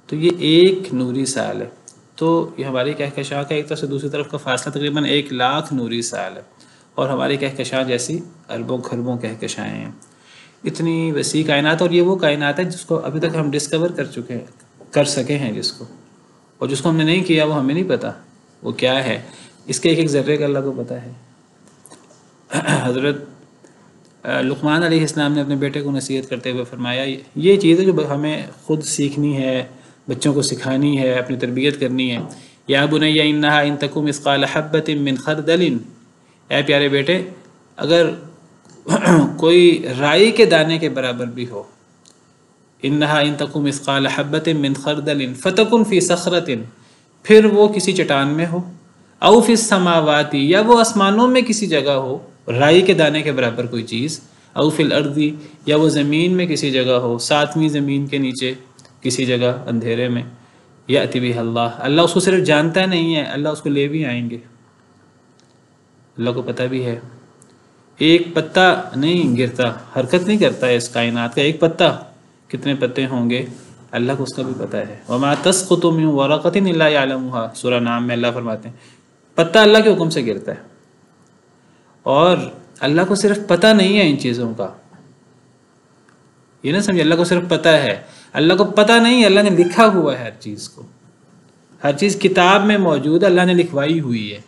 تو یہ 1 نوری سال ہے. تو یہ ہماری کہکشاں کا ایک طرف سے دوسری طرف کا فاصلہ تقریباً 1,00,000 نوری سال ہے. اور ہماری کہکشاں جیسی اربوں خربوں کہکشائیں ہیں. اتنی وسیع کائنات، اور یہ وہ کائنات ہے جس کو ابھی تک ہم ڈسکور کر سکے ہیں جس کو، اور جس کو ہم نے نہیں کیا وہ ہمیں نہیں پتہ وہ کیا ہے. اس کے ایک ذرے کا اللہ کو پتہ ہے. حضرت لقمان علیہ السلام نے اپنے بیٹے کو نصیحت کرتے ہوئے فرمایا، یہ چیز ہے جو ہمیں خود سیکھنی ہے، بچوں کو سکھانی ہے، اپنی تربیت کرنی ہے. یا بنی انہا ان تک مثقال حبۃ من خردل، اے پیارے بیٹے اگر کوئی رائی کے دانے کے برابر بھی ہو، انہا ان تک مثقال حبۃ من خردل فتکن فی صخرۃ، پھر وہ کسی چٹان میں ہو، او فی السماوات، یا وہ آسمانوں میں کسی جگہ ہو، رائی کے دانے کے برابر کوئی چیز، او فی الارض، یا وہ زمین میں کسی جگہ ہو، 7ویں زمین کے نیچے کسی جگہ اندھیرے میں، یأتی بہ اللہ، اللہ اس کو صرف جانتا نہیں ہے، اللہ اس کو لے بھی آئیں گے. اللہ کو پتہ بھی ہے. ایک پتا نہیں گرتا، حرکت نہیں کرتا ہے اس کائنات کا، ایک پتا، کتنے پتے ہوں گے اللہ کو اس کا بھی پتہ ہے. وما تسقط من ورقۃ الا یعلمها، سورہ نام میں اللہ فرماتے ہیں پتا اللہ کے حکم سے گرتا ہے. اور اللہ کو صرف پتہ نہیں ہے ان چیزوں کا، یہ نہ سمجھے اللہ کو صرف پتہ ہے، اللہ کو پتہ نہیں، اللہ نے لکھا ہوا ہے ہر چیز کو. ہر چیز کتاب میں موجود ہے، اللہ نے لکھوائی ہوئی ہے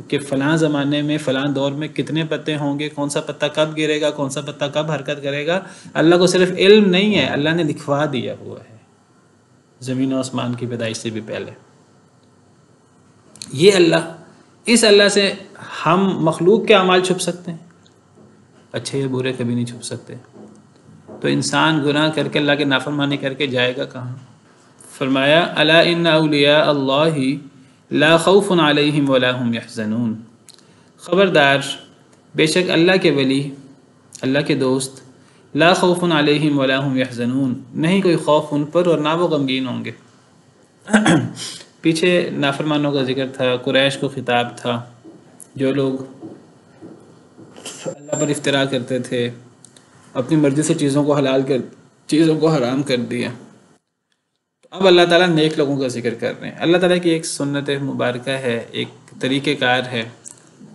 کہ فلاں زمانے میں فلاں دور میں کتنے پتے ہوں گے، کون سا پتا کب گرے گا، کون سا پتا کب حرکت کرے گا. اللہ کو صرف علم نہیں ہے، اللہ نے لکھوا دیا ہوا ہے زمین و آسمان کی پیدائش سے بھی پہلے. یہ اللہ، اس اللہ سے ہم مخلوق کے اعمال چھپ سکتے ہیں؟ اچھے یا برے کبھی نہیں چھپ سکتے. تو انسان گناہ کر کے، اللہ کے نافرمانی کر کے جائے گا کہاں؟ فرمایا الا ان اولیاء اللہ لا خوف علیہم ولا هم یحزنون، خبردار بے شک اللہ کے ولی، اللہ کے دوست، لا خوف علیہم ولا هم یحزنون، نہیں کوئی خوف ان پر اور نہ وہ غمگین ہوں گے۔ پیچھے نافرمانوں کا ذکر تھا، قریش کو خطاب تھا جو لوگ اللہ پر افتراء کرتے تھے، اپنی مرضی سے چیزوں کو حلال کر چیزوں کو حرام کر دیا۔ اب اللہ تعالیٰ نیک لوگوں کا ذکر کر رہے ہیں۔ اللہ تعالیٰ کی ایک سنت مبارکہ ہے، ایک طریقہ کار ہے،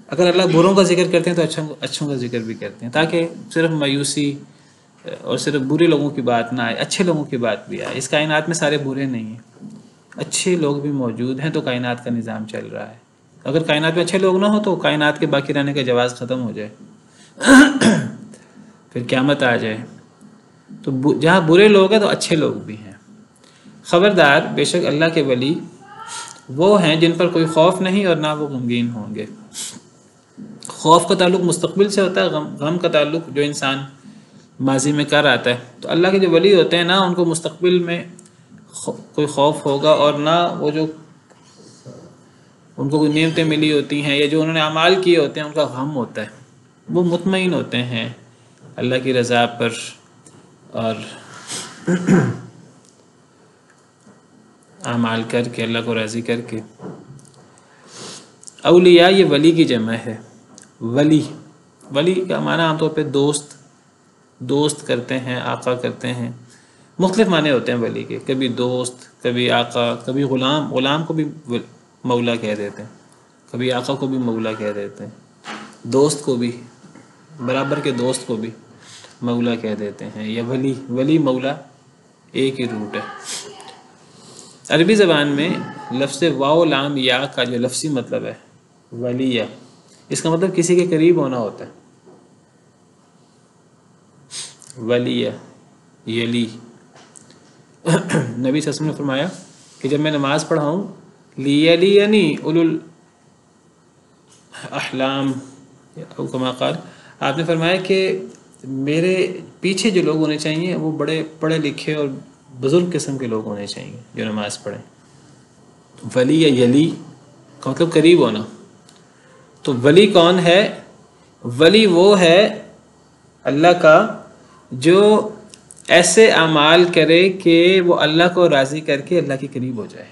اگر اللہ بروں کا ذکر کرتے ہیں تو اچھوں کا ذکر بھی کرتے ہیں، تاکہ صرف مایوسی اور صرف برے لوگوں کی بات نہ آئے، اچھے لوگوں کی بات بھی آئے۔ اس کائنات میں سارے برے نہیں ہیں، اچھے لوگ بھی موجود ہیں، تو کائنات کا نظام چل رہا ہے۔ اگر کائنات میں اچھے لوگ نہ ہو تو کائنات کے باقی رہنے کا جواز ختم ہو جائے، پھر قیامت آ جائے۔ تو جہاں برے لوگ ہیں تو اچھے لوگ بھی ہیں۔ خبردار بے شک اللہ کے ولی وہ ہیں جن پر کوئی خوف نہیں اور نہ وہ غمگین ہوں گے۔ خوف کا تعلق مستقبل سے ہوتا ہے، غم کا تعلق جو انسان ماضی میں کر آتا ہے۔ تو اللہ کے جو ولی ہوتے ہیں، نہ ان کو مستقبل میں کوئی خوف ہوگا اور نہ وہ جو ان کو کوئی نعمتیں ملی ہوتی ہیں یا جو انہوں نے اعمال کیے ہوتے ہیں ان کا غم ہوتا ہے، وہ مطمئن ہوتے ہیں اللہ کی رضا پر اور اعمال کر کے، اللہ کو راضی کر کے۔ اولیاء یہ ولی کی جمع ہے۔ ولی کا معنی عام طور پہ دوست کرتے ہیں، آقا کرتے ہیں، مختلف معنی ہوتے ہیں ولی کے، کبھی دوست، کبھی آقا، کبھی غلام کو بھی مولا کہہ دیتے ہیں، کبھی آقا کو بھی مولا کہہ دیتے ہیں، دوست کو بھی، برابر کے دوست کو بھی مولا کہہ دیتے ہیں، یا ولی مولا ایک ہی روٹ ہے۔ عربی زبان میں لفظ واو لام یا کا جو لفظی مطلب ہے ولیہ، اس کا مطلب کسی کے قریب ہونا ہوتا ہے۔ ولیہ یلی، نبی صلی اللہ علیہ وسلم نے فرمایا کہ جب میں نماز پڑھاؤں لیلینی اولو الاحلام او کما قال، آپ نے فرمایا کہ میرے پیچھے جو لوگ ہونے چاہیے وہ بڑے پڑھے لکھے اور بزرگ قسم کے لوگ ہونے چاہیے جو نماز پڑھیں۔ ولی یا یلی کا مطلب قریب ہونا۔ تو ولی کون ہے؟ ولی وہ ہے اللہ کا جو ایسے اعمال کرے کہ وہ اللہ کو راضی کر کے اللہ کے قریب ہو جائے،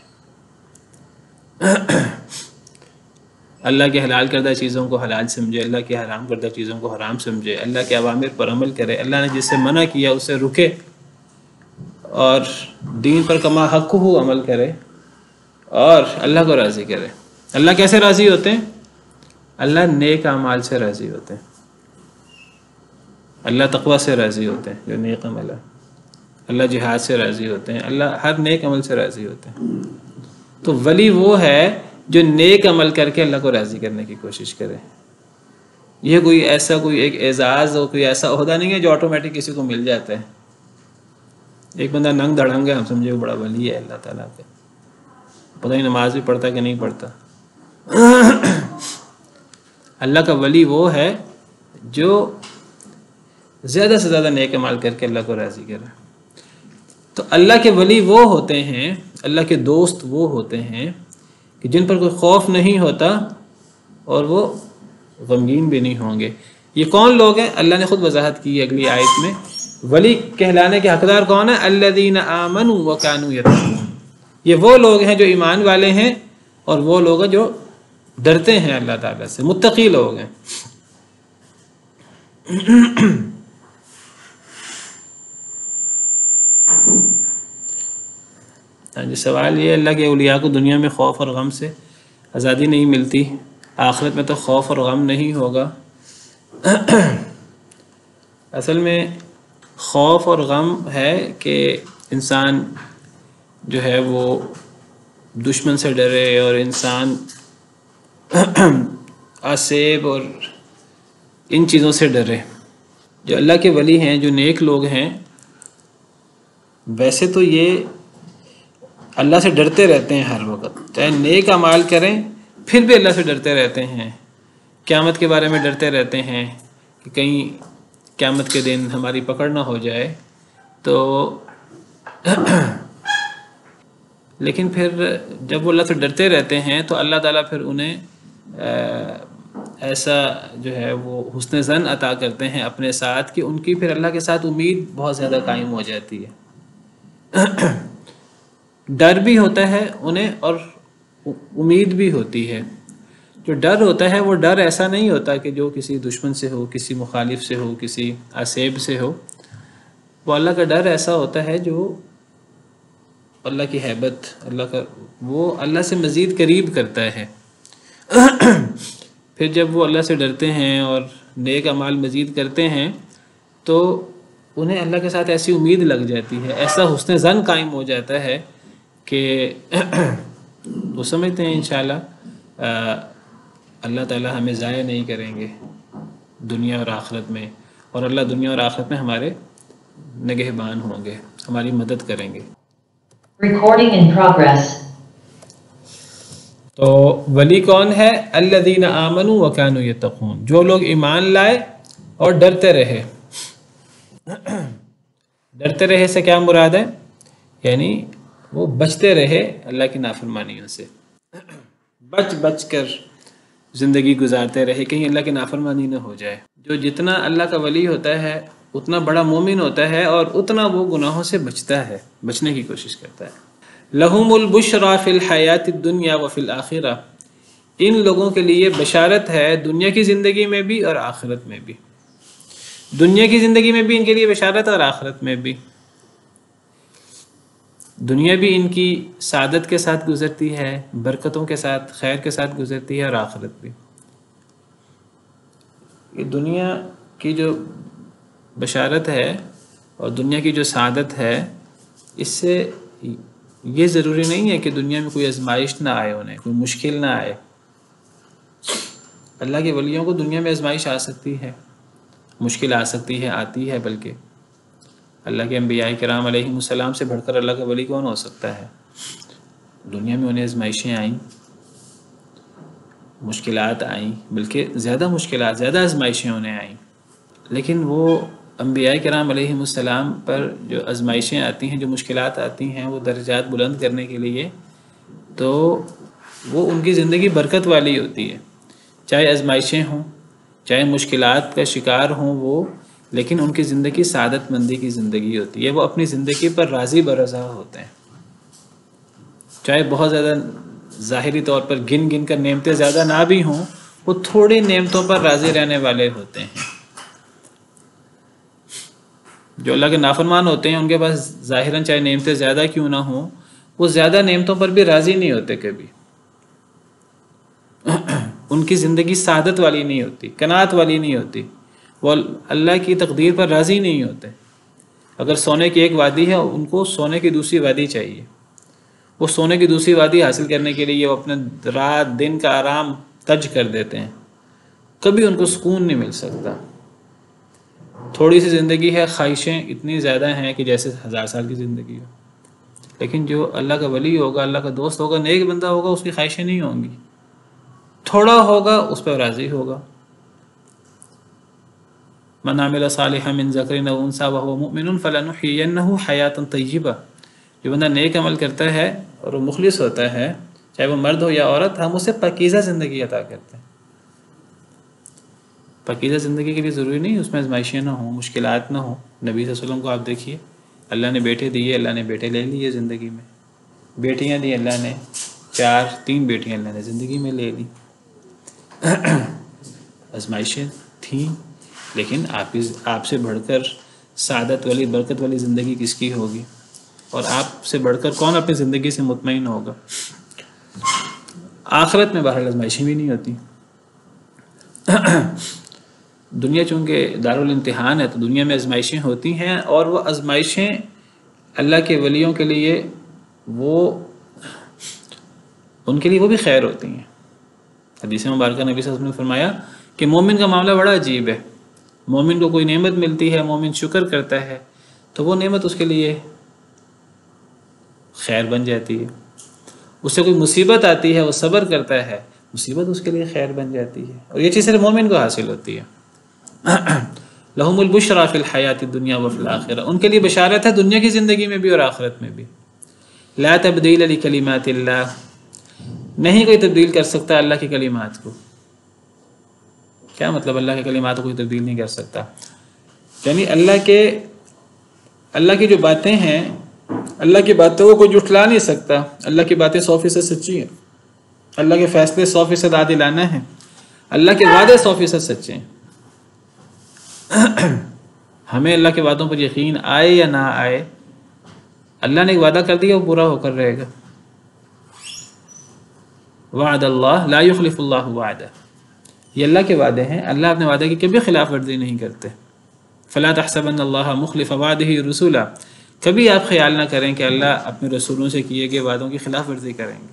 اللہ کے حلال کردہ چیزوں کو حلال سمجھے، اللہ کے حرام کردہ چیزوں کو حرام سمجھے، اللہ کے اوامر پر عمل کرے، اللہ نے جس سے منع کیا اس سے رکے، اور دین پر کما حق ہو عمل کرے اور اللہ کو راضی کرے۔ اللہ کیسے راضی ہوتے ہیں؟ اللہ نیک اعمال سے راضی ہوتے ہیں، اللہ تقوی سے راضی ہوتے ہیں جو نیک عمل ہے، اللہ جہاد سے راضی ہوتے ہیں، اللہ ہر نیک عمل سے راضی ہوتے ہیں۔ تو ولی وہ ہے جو نیک عمل کر کے اللہ کو راضی کرنے کی کوشش کرے۔ یہ کوئی ایک اعزاز اور کوئی ایسا عہدہ نہیں ہے جو آٹومیٹک کسی کو مل جاتا ہے۔ ایک بندہ ننگ دھڑنگ ہے، ہم سمجھے وہ بڑا ولی ہے اللہ تعالیٰ کا، پتہ نہیں نماز بھی پڑھتا کہ نہیں پڑھتا۔ اللہ کا ولی وہ ہے جو زیادہ سے زیادہ نیک عمل کر کے اللہ کو راضی کرے۔ تو اللہ کے ولی وہ ہوتے ہیں، اللہ کے دوست وہ ہوتے ہیں کہ جن پر کوئی خوف نہیں ہوتا اور وہ غمگین بھی نہیں ہوں گے۔ یہ کون لوگ ہیں؟ اللہ نے خود وضاحت کی اگلی آیت میں۔ ولی کہلانے کے حقدار کون ہیں؟ الذین آمنوا وکانوا یتقون، یہ وہ لوگ ہیں جو ایمان والے ہیں اور وہ لوگ ہیں جو ڈرتے ہیں اللہ تعالیٰ سے، متقی لوگ ہیں۔ سوال یہ ہے، اللہ کے اولیاء کو دنیا میں خوف اور غم سے آزادی نہیں ملتی، آخرت میں تو خوف اور غم نہیں ہوگا۔ اصل میں خوف اور غم ہے کہ انسان جو ہے وہ دشمن سے ڈرے اور انسان آسیب اور ان چیزوں سے ڈرے۔ جو اللہ کے ولی ہیں، جو نیک لوگ ہیں، ویسے تو یہ اللہ سے ڈرتے رہتے ہیں ہر وقت، چاہے نیک اعمال کریں پھر بھی اللہ سے ڈرتے رہتے ہیں، قیامت کے بارے میں ڈرتے رہتے ہیں کہ کہیں قیامت کے دن ہماری پکڑ نہ ہو جائے۔ تو لیکن پھر جب وہ اللہ سے ڈرتے رہتے ہیں تو اللہ تعالیٰ پھر انہیں ایسا جو ہے وہ حسن ظن عطا کرتے ہیں اپنے ساتھ کہ ان کی پھر اللہ کے ساتھ امید بہت زیادہ قائم ہو جاتی ہے. ڈر بھی ہوتا ہے انہیں اور امید بھی ہوتی ہے. جو ڈر ہوتا ہے وہ ڈر ایسا نہیں ہوتا کہ جو کسی دشمن سے ہو، کسی مخالف سے ہو، کسی عصیب سے ہو. وہ اللہ کا ڈر ایسا ہوتا ہے جو اللہ کی ہیبت، اللہ کا، وہ اللہ سے مزید قریب کرتا ہے. پھر جب وہ اللہ سے ڈرتے ہیں اور نیک اعمال مزید کرتے ہیں تو انہیں اللہ کے ساتھ ایسی امید لگ جاتی ہے، ایسا حسن ظن قائم ہو جاتا ہے کہ وہ سمجھتے ہیں انشاءاللہ اللہ تعالیٰ ہمیں ضائع نہیں کریں گے دنیا اور آخرت میں، اور اللہ دنیا اور آخرت میں ہمارے نگہبان ہوں گے، ہماری مدد کریں گے. Recording in progress. تو ولی کون ہے؟ الذین آمنوا وکانوا یتقون، جو لوگ ایمان لائے اور ڈرتے رہے. ڈرتے رہے سے کیا مراد ہے؟ یعنی وہ بچتے رہے اللہ کی نافرمانیوں سے، بچ کر زندگی گزارتے رہے کہیں اللہ کی نافرمانی نہ ہو جائے. جو جتنا اللہ کا ولی ہوتا ہے اتنا بڑا مومن ہوتا ہے اور اتنا وہ گناہوں سے بچتا ہے، بچنے کی کوشش کرتا ہے. لہم البشریٰ فی الحیات الدنیا وفی الآخرہ، ان لوگوں کے لیے بشارت ہے دنیا کی زندگی میں بھی اور آخرت میں بھی. دنیا کی زندگی میں بھی ان کے لیے بشارت اور آخرت میں بھی. دنیا بھی ان کی سعادت کے ساتھ گزرتی ہے، برکتوں کے ساتھ، خیر کے ساتھ گزرتی ہے، اور آخرت بھی. یہ دنیا کی جو بشارت ہے اور دنیا کی جو سعادت ہے، اس سے یہ ضروری نہیں ہے کہ دنیا میں کوئی آزمائش نہ آئے، انہیں کوئی مشکل نہ آئے. اللہ کے ولیوں کو دنیا میں آزمائش آ سکتی ہے، مشکل آ سکتی ہے، آتی ہے. بلکہ اللہ کے انبیاء کرام علیہم السلام سے بڑھ کر اللہ کا ولی کون ہو سکتا ہے؟ دنیا میں انہیں آزمائشیں آئیں، مشکلات آئیں، بلکہ زیادہ مشکلات، زیادہ آزمائشیں انہیں آئیں. لیکن وہ انبیاء کرام علیہم السلام پر جو آزمائشیں آتی ہیں، جو مشکلات آتی ہیں، وہ درجات بلند کرنے کے لیے، تو وہ ان کی زندگی برکت والی ہوتی ہے. چاہے آزمائشیں ہوں، چاہے مشکلات کا شکار ہوں وہ، لیکن ان کی زندگی سعادت مندی کی زندگی ہوتی ہے. وہ اپنی زندگی پر راضی برضا ہوتے ہیں، چاہے بہت زیادہ ظاہری طور پر گن کر نعمتیں زیادہ نہ بھی ہوں، وہ تھوڑی نعمتوں پر راضی رہنے والے ہوتے ہیں. جو اللہ کے نافرمان ہوتے ہیں ان کے پاس ظاہراً چاہے نعمتیں زیادہ کیوں نہ ہوں، وہ زیادہ نعمتوں پر بھی راضی نہیں ہوتے کبھی. ان کی زندگی سعادت والی نہیں ہوتی، قناعت والی نہیں ہوتی. وہ اللہ کی تقدیر پر راضی نہیں ہوتے. اگر سونے کی ایک وادی ہے، ان کو سونے کی دوسری وادی چاہیے. وہ سونے کی دوسری وادی حاصل کرنے کے لیے وہ اپنے رات دن کا آرام تج کر دیتے ہیں. کبھی ان کو سکون نہیں مل سکتا. تھوڑی سی زندگی ہے، خواہشیں اتنی زیادہ ہیں کہ جیسے 1000 سال کی زندگی ہو. لیکن جو اللہ کا ولی ہوگا، اللہ کا دوست ہوگا، نیک بندہ ہوگا، اس کی خواہشیں نہیں ہوں گی. تھوڑا ہوگا اس پہ راضی ہوگا. من عمل صالحا من ذکر او انثی وهو مؤمن فلنحیینہ حیاۃ طیبہ. جو بندہ نیک عمل کرتا ہے اور وہ مخلص ہوتا ہے، چاہے وہ مرد ہو یا عورت، ہم اسے پاکیزہ زندگی عطا کرتے ہیں. پاکیزہ زندگی کے لیے ضروری نہیں اس میں آزمائشیں نہ ہوں، مشکلات نہ ہوں. نبی صلی اللہ علیہ وسلم کو آپ دیکھیے، اللہ نے بیٹے دیے، اللہ نے بیٹے لے لیے زندگی میں. بیٹیاں دی اللہ نے، 3 بیٹیاں اللہ نے زندگی میں لے لی. آزمائشیں تھیں، لیکن آپ سے بڑھ کر سعادت والی، برکت والی زندگی کس کی ہوگی؟ اور آپ سے بڑھ کر کون اپنی زندگی سے مطمئن ہوگا؟ آخرت میں بہرحال آزمائشیں بھی نہیں ہوتی. دنیا چونکہ دارالامتحان ہے تو دنیا میں آزمائشیں ہوتی ہیں، اور وہ آزمائشیں اللہ کے ولیوں کے لیے ان کے لیے وہ بھی خیر ہوتی ہیں. حدیث مبارکہ نبی صلی اللہ علیہ وسلم نے فرمایا کہ مومن کا معاملہ بڑا عجیب ہے. مومن کو کوئی نعمت ملتی ہے، مومن شکر کرتا ہے تو وہ نعمت اس کے لیے خیر بن جاتی ہے. اس سے کوئی مصیبت آتی ہے، وہ صبر کرتا ہے، مصیبت اس کے لیے خیر بن جاتی ہے. اور یہ چیز صرف مومن کو حاصل ہوتی ہے. لہم البشریٰ فی الحیات الدنیا وفی الآخرہ، ان کے لیے بشارت ہے دنیا کی زندگی میں بھی اور آخرت میں بھی. لا تبدیل لکلمات اللہ، نہیں کوئی تبدیل کر سکتا اللہ کی کلمات کو۔ کیا مطلب اللہ کے کلمات کو کوئی تبدیل نہیں کر سکتا؟ یعنی اللہ کی جو باتیں ہیں، اللہ کی باتوں کو کوئی جھٹلا نہیں سکتا۔ اللہ کی باتیں 100% سچی ہیں، اللہ کے فیصلے 100% عادلانہ ہیں، اللہ کے وعدے 100% سچے ہیں۔ ہمیں اللہ کے وعدوں پر یقین آئے یا نہ آئے، اللہ نے ایک وعدہ کر دیا وہ پورا ہو کر رہے گا۔ وعد اللہ لا یخلف اللہ وعدہ، یہ اللہ کے وعدے ہیں، اللہ اپنے وعدے کی کبھی خلاف ورزی نہیں کرتے۔ فلا تحسبن اللہ مخلف وعدہ رسولا، کبھی آپ خیال نہ کریں کہ اللہ اپنے رسولوں سے کیے گئے وعدوں کی خلاف ورزی کریں گے۔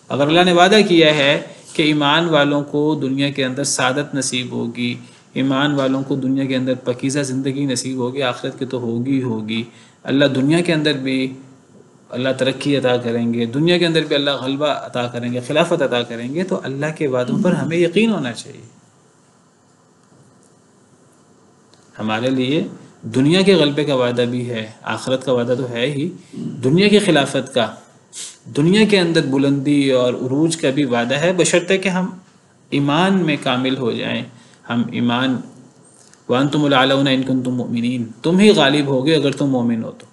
اگر اللہ نے وعدہ کیا ہے کہ ایمان والوں کو دنیا کے اندر سعادت نصیب ہوگی، ایمان والوں کو دنیا کے اندر پاکیزہ زندگی نصیب ہوگی، آخرت کی تو ہوگی، اللہ دنیا کے اندر بھی اللہ ترقی عطا کریں گے، دنیا کے اندر بھی اللہ غلبہ عطا کریں گے، خلافت عطا کریں گے، تو اللہ کے وعدوں پر ہمیں یقین ہونا چاہیے۔ ہمارے لیے دنیا کے غلبے کا وعدہ بھی ہے، آخرت کا وعدہ تو ہے ہی، دنیا کی خلافت کا، دنیا کے اندر بلندی اور عروج کا بھی وعدہ ہے، بشرطے کہ ہم ایمان میں کامل ہو جائیں۔ ہم ایمان وَأَنْتُمُ الْأَعْلَوْنَ إِن كُنتُم مُؤْمِنِينَ، تم ہی غالب ہوگے اگر تم مومن ہو تو۔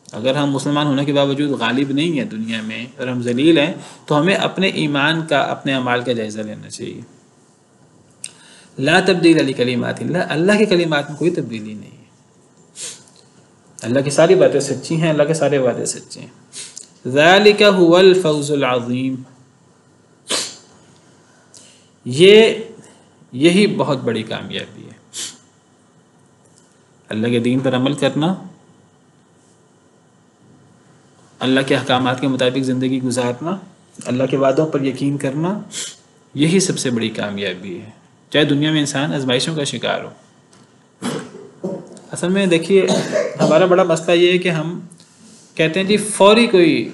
اگر ہم مسلمان ہونے کے باوجود غالب نہیں ہیں دنیا میں اور ہم ذلیل ہیں، تو ہمیں اپنے ایمان کا، اپنے اعمال کا جائزہ لینا چاہیے۔ لا تبدیل لکلمات اللہ، اللہ کے کلمات میں کوئی تبدیلی نہیں ہے، اللہ کی ساری باتیں سچی ہیں، اللہ کے سارے وعدے سچے ہیں۔ ذالک هو الفوز العظیم، یہی بہت بڑی کامیابی ہے۔ اللہ کے دین پر عمل کرنا، اللہ کے احکامات کے مطابق زندگی گزارنا، اللہ کے وعدوں پر یقین کرنا، یہی سب سے بڑی کامیابی ہے، چاہے دنیا میں انسان آزمائشوں کا شکار ہو۔ اصل میں دیکھیے ہمارا بڑا مسئلہ یہ ہے کہ ہم کہتے ہیں جی فوری کوئی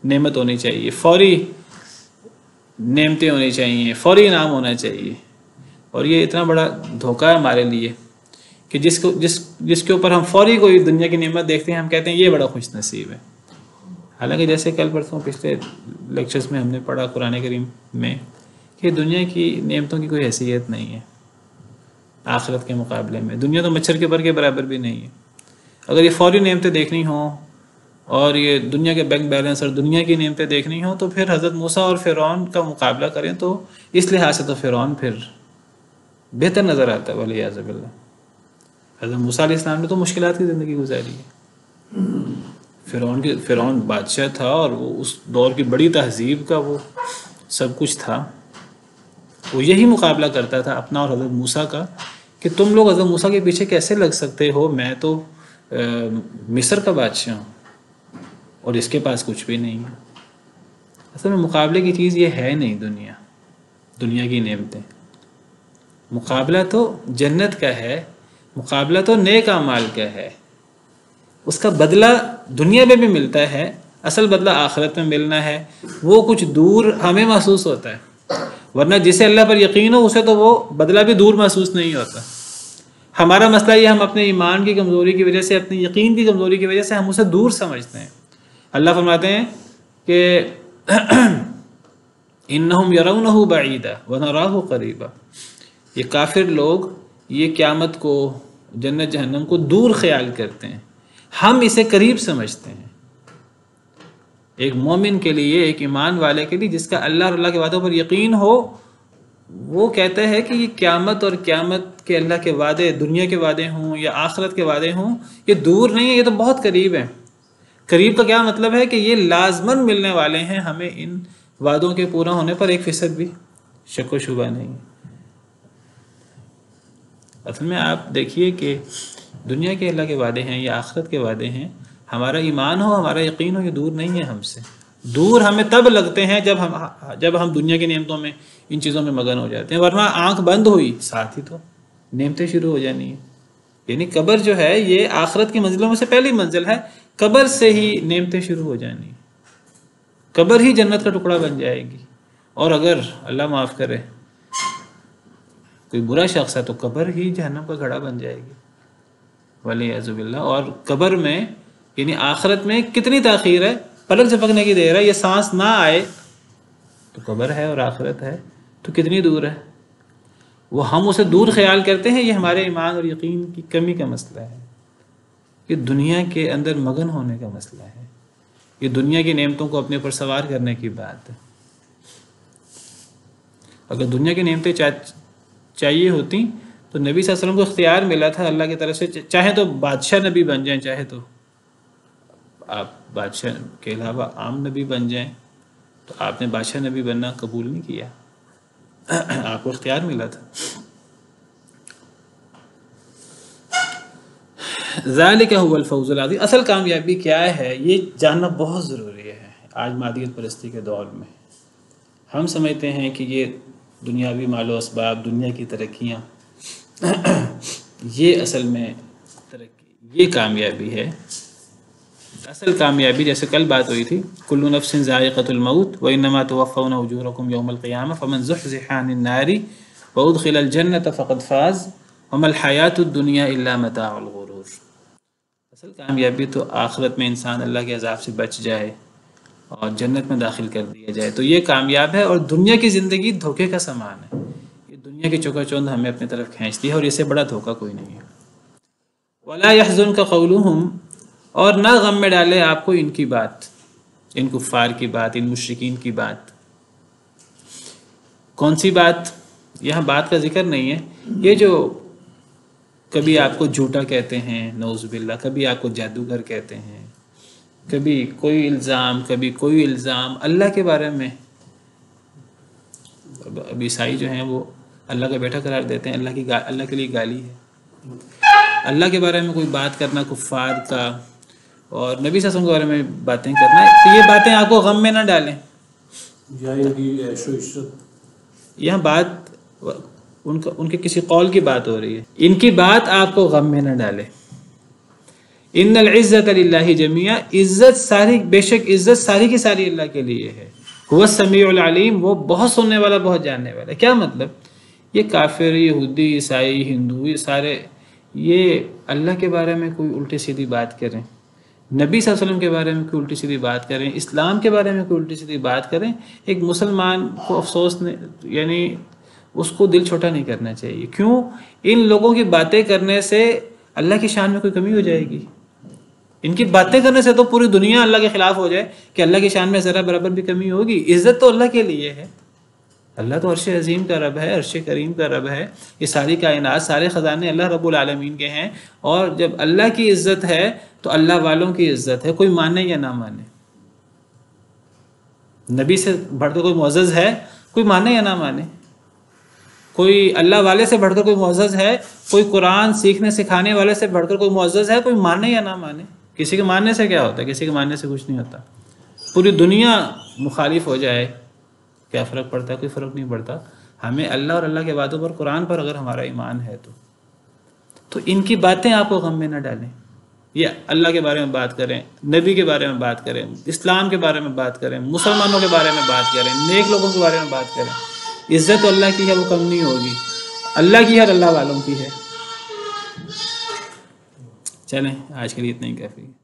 نعمت ہونی چاہیے، فوری نعمتیں ہونی چاہیے، فوری انعام ہونا چاہیے، اور یہ اتنا بڑا دھوکہ ہے ہمارے لیے کہ جس کے اوپر ہم فوری کوئی دنیا کی نعمت دیکھتے ہیں ہم کہتے ہیں یہ بڑا خوش نصیب ہے۔ حالانکہ جیسے کل پرسوں پچھلے لیکچرز میں ہم نے پڑھا قرآن کریم میں کہ دنیا کی نعمتوں کی کوئی حیثیت نہیں ہے آخرت کے مقابلے میں، دنیا تو مچھر کے پر کے برابر بھی نہیں ہے۔ اگر یہ فوری نعمتیں دیکھنی ہوں اور یہ دنیا کے بینک بیلنس اور دنیا کی نعمتیں دیکھنی ہوں تو پھر حضرت موسیٰ اور فرعون کا مقابلہ کریں تو اس لحاظ سے تو فرعون پھر بہتر نظر آتا ہے، والعیاذ باللہ۔ حضرت موسیٰ علیہ السلام نے تو مشکلات کی زندگی گزاری ہے، فرعون بادشاہ تھا اور وہ اس دور کی بڑی تہذیب کا وہ سب کچھ تھا، وہ یہی مقابلہ کرتا تھا اپنا اور حضرت موسیٰ کا کہ تم لوگ حضرت موسیٰ کے پیچھے کیسے لگ سکتے ہو، میں تو مصر کا بادشاہ ہوں اور اس کے پاس کچھ بھی نہیں ہے۔ اصل میں مقابلے کی چیز یہ ہے نہیں، دنیا کی نعمتیں، مقابلہ تو جنت کا ہے، مقابلہ تو نیک اعمال کا ہے، اس کا بدلہ دنیا میں بھی ملتا ہے، اصل بدلہ آخرت میں ملنا ہے، وہ کچھ دور ہمیں محسوس ہوتا ہے، ورنہ جسے اللہ پر یقین ہو اسے تو وہ بدلہ بھی دور محسوس نہیں ہوتا۔ ہمارا مسئلہ یہ ہم اپنے ایمان کی کمزوری کی وجہ سے، اپنے یقین کی کمزوری کی وجہ سے ہم اسے دور سمجھتے ہیں۔ اللہ فرماتے ہیں کہ انہم یرونہ بعیدا ونراہ قریبا، یہ کافر لوگ یہ قیامت کو، جنت جہنم کو دور خیال کرتے ہیں، ہم اسے قریب سمجھتے ہیں۔ ایک مومن کے لیے، ایک ایمان والے کے لیے جس کا اللہ اور اللہ کے وعدوں پر یقین ہو، وہ کہتا ہے کہ یہ قیامت اور قیامت کے اللہ کے وعدے، دنیا کے وعدے ہوں یا آخرت کے وعدے ہوں، یہ دور نہیں ہے، یہ تو بہت قریب ہے۔ قریب کا کیا مطلب ہے کہ یہ لازماً ملنے والے ہیں، ہمیں ان وعدوں کے پورا ہونے پر 1% بھی شک و شبہ نہیں ہے۔ اصل میں آپ دیکھیے کہ دنیا کے اللہ کے وعدے ہیں یا آخرت کے وعدے ہیں، ہمارا ایمان ہو، ہمارا یقین ہو، یہ دور نہیں ہے ہم سے۔ دور ہمیں تب لگتے ہیں جب ہم دنیا کی نعمتوں میں، ان چیزوں میں مگن ہو جاتے ہیں، ورنہ آنکھ بند ہوئی ساتھ ہی تو نعمتیں شروع ہو جانی ہیں۔ یعنی قبر جو ہے یہ آخرت کی منزلوں میں سے پہلی منزل ہے، قبر سے ہی نعمتیں شروع ہو جانی ہیں، قبر ہی جنت کا ٹکڑا بن جائے گی، اور اگر اللہ معاف کرے کوئی برا شخص ہے تو قبر ہی جہنم کا گھڑا بن جائے گی، والعیاذ باللہ۔ اور قبر میں یعنی آخرت میں کتنی تاخیر ہے، پلک جھپکنے کی دیر ہے، یہ سانس نہ آئے تو قبر ہے اور آخرت ہے تو کتنی دور ہے. وہ ہم اسے دور خیال کرتے ہیں، یہ ہمارے ایمان اور یقین کی کمی کا مسئلہ ہے. یہ دنیا کے اندر مگن ہونے کا مسئلہ ہے، یہ دنیا کی نعمتوں کو اپنے پر سوار کرنے کی بات ہے. اگر دنیا کی نعمتیں چاہیے ہوتی تو نبی صلی اللہ علیہ وسلم کو اختیار ملا تھا اللہ کی طرف سے، چاہے تو بادشاہ نبی بن جائیں، چاہے تو آپ بادشاہ کے علاوہ عام نبی بن جائیں، تو آپ نے بادشاہ نبی بننا قبول نہیں کیا، آپ کو اختیار ملا تھا. ذالک هو الفوز العظیم. اصل کامیابی کیا ہے یہ جاننا بہت ضروری ہے. آج مادیت پرستی کے دور میں ہم سمجھتے ہیں کہ یہ دنیاوی مال و اسباب، دنیا کی ترقیاں، یہ اصل میں ترقی، یہ کامیابی ہے. اصل کامیابی جیسے کل بات ہوئی تھی، کل نفس ذائقۃ الموت وانما توفون اجورکم یوم القیامہ فمن زحزح عن النار وادخل الجنۃ فقد فاز وما الحیاۃ الدنیا الا متاع الغرور. اصل کامیابی تو آخرت میں انسان اللہ کے عذاب سے بچ جائے اور جنت میں داخل کر دیا جائے تو یہ کامیاب ہے. اور دنیا کی زندگی دھوکے کا سامان ہے، یہ دنیا کی چوکا چوند ہمیں اپنی طرف کھینچتی ہے اور اس سے بڑا دھوکہ کوئی نہیں ہے. ولا يحزنك قولهم، اور نہ غم میں ڈالے آپ کو ان کی بات، ان کفار کی بات، ان مشرکین کی بات. کون سی بات؟ یہاں بات کا ذکر نہیں ہے. یہ جو کبھی آپ کو جھوٹا کہتے ہیں نعوذ باللہ، کبھی آپ کو جادوگر کہتے ہیں، کبھی کوئی الزام، کبھی کوئی الزام اللہ کے بارے میں. اب عیسائی جو ہیں وہ اللہ کا بیٹا قرار دیتے ہیں، اللہ کے لیے گالی ہے. اللہ کے بارے میں کوئی بات کرنا کفار کا اور نبی صلی اللہ علیہ وسلم کے بارے میں باتیں کرنا، تو یہ باتیں آپ کو غم میں نہ ڈالیں. یہاں بات ان کے کسی قول کی بات ہو رہی ہے، ان کی بات آپ کو غم میں نہ ڈالے. ان العزت للہ جمیعا، عزت ساری، بے شک عزت ساری کی ساری اللہ کے لیے ہے. هو السمیع العلیم، وہ بہت سننے والا، بہت جاننے والا. کیا مطلب؟ یہ کافر، یہودی، عیسائی، ہندو، یہ سارے یہ اللہ کے بارے میں کوئی الٹی سیدھی بات کریں، نبی صلی اللہ علیہ وسلم کے بارے میں کوئی الٹی سیدھی بات کریں، اسلام کے بارے میں کوئی الٹی سیدھی بات کریں، ایک مسلمان کو افسوس یعنی اس کو دل چھوٹا نہیں کرنا چاہیے. کیوں؟ ان لوگوں کی باتیں کرنے سے اللہ کی شان میں کوئی کمی ہو جائے گی. ان کی باتیں کرنے سے تو پوری دنیا اللہ کے خلاف ہو جائے کہ اللہ کی شان میں ذرا برابر بھی کمی ہوگی. عزت تو اللہ کے لیے ہے. اللہ تو عرش عظیم کا رب ہے، عرش کریم کا رب ہے. یہ ساری کائنات، سارے خزانے اللہ رب العالمین کے ہیں. اور جب اللہ کی عزت ہے تو اللہ والوں کی عزت ہے، کوئی مانے یا نہ مانے. نبی سے بڑھ کر کوئی معزز ہے، کوئی مانے یا نہ مانے. کوئی اللہ والے سے بڑھ کر کوئی معزز ہے، کوئی قرآن سیکھنے سکھانے والے سے بڑھ کر کوئی معزز ہے، کوئی مانے یا نہ مانے. کسی کے ماننے سے کیا ہوتا ہے؟ کسی کے ماننے سے کچھ نہیں ہوتا. پوری دنیا مخالف ہو جائے کیا فرق پڑتا ہے؟ کوئی فرق نہیں پڑتا. ہمیں اللہ اور اللہ کے وعدوں پر، قرآن پر اگر ہمارا ایمان ہے تو ان کی باتیں آپ کو غم میں نہ ڈالیں. یہ اللہ کے بارے میں بات کریں، نبی کے بارے میں بات کریں، اسلام کے بارے میں بات کریں، مسلمانوں کے بارے میں بات کریں، نیک لوگوں کے بارے میں بات کریں. عزت اللہ کی ہے، وہ کم نہیں ہوگی. اللہ کی ہے اور اللہ والوں کی ہے. چلیں آج کے لیے اتنا ہی کافی ہے.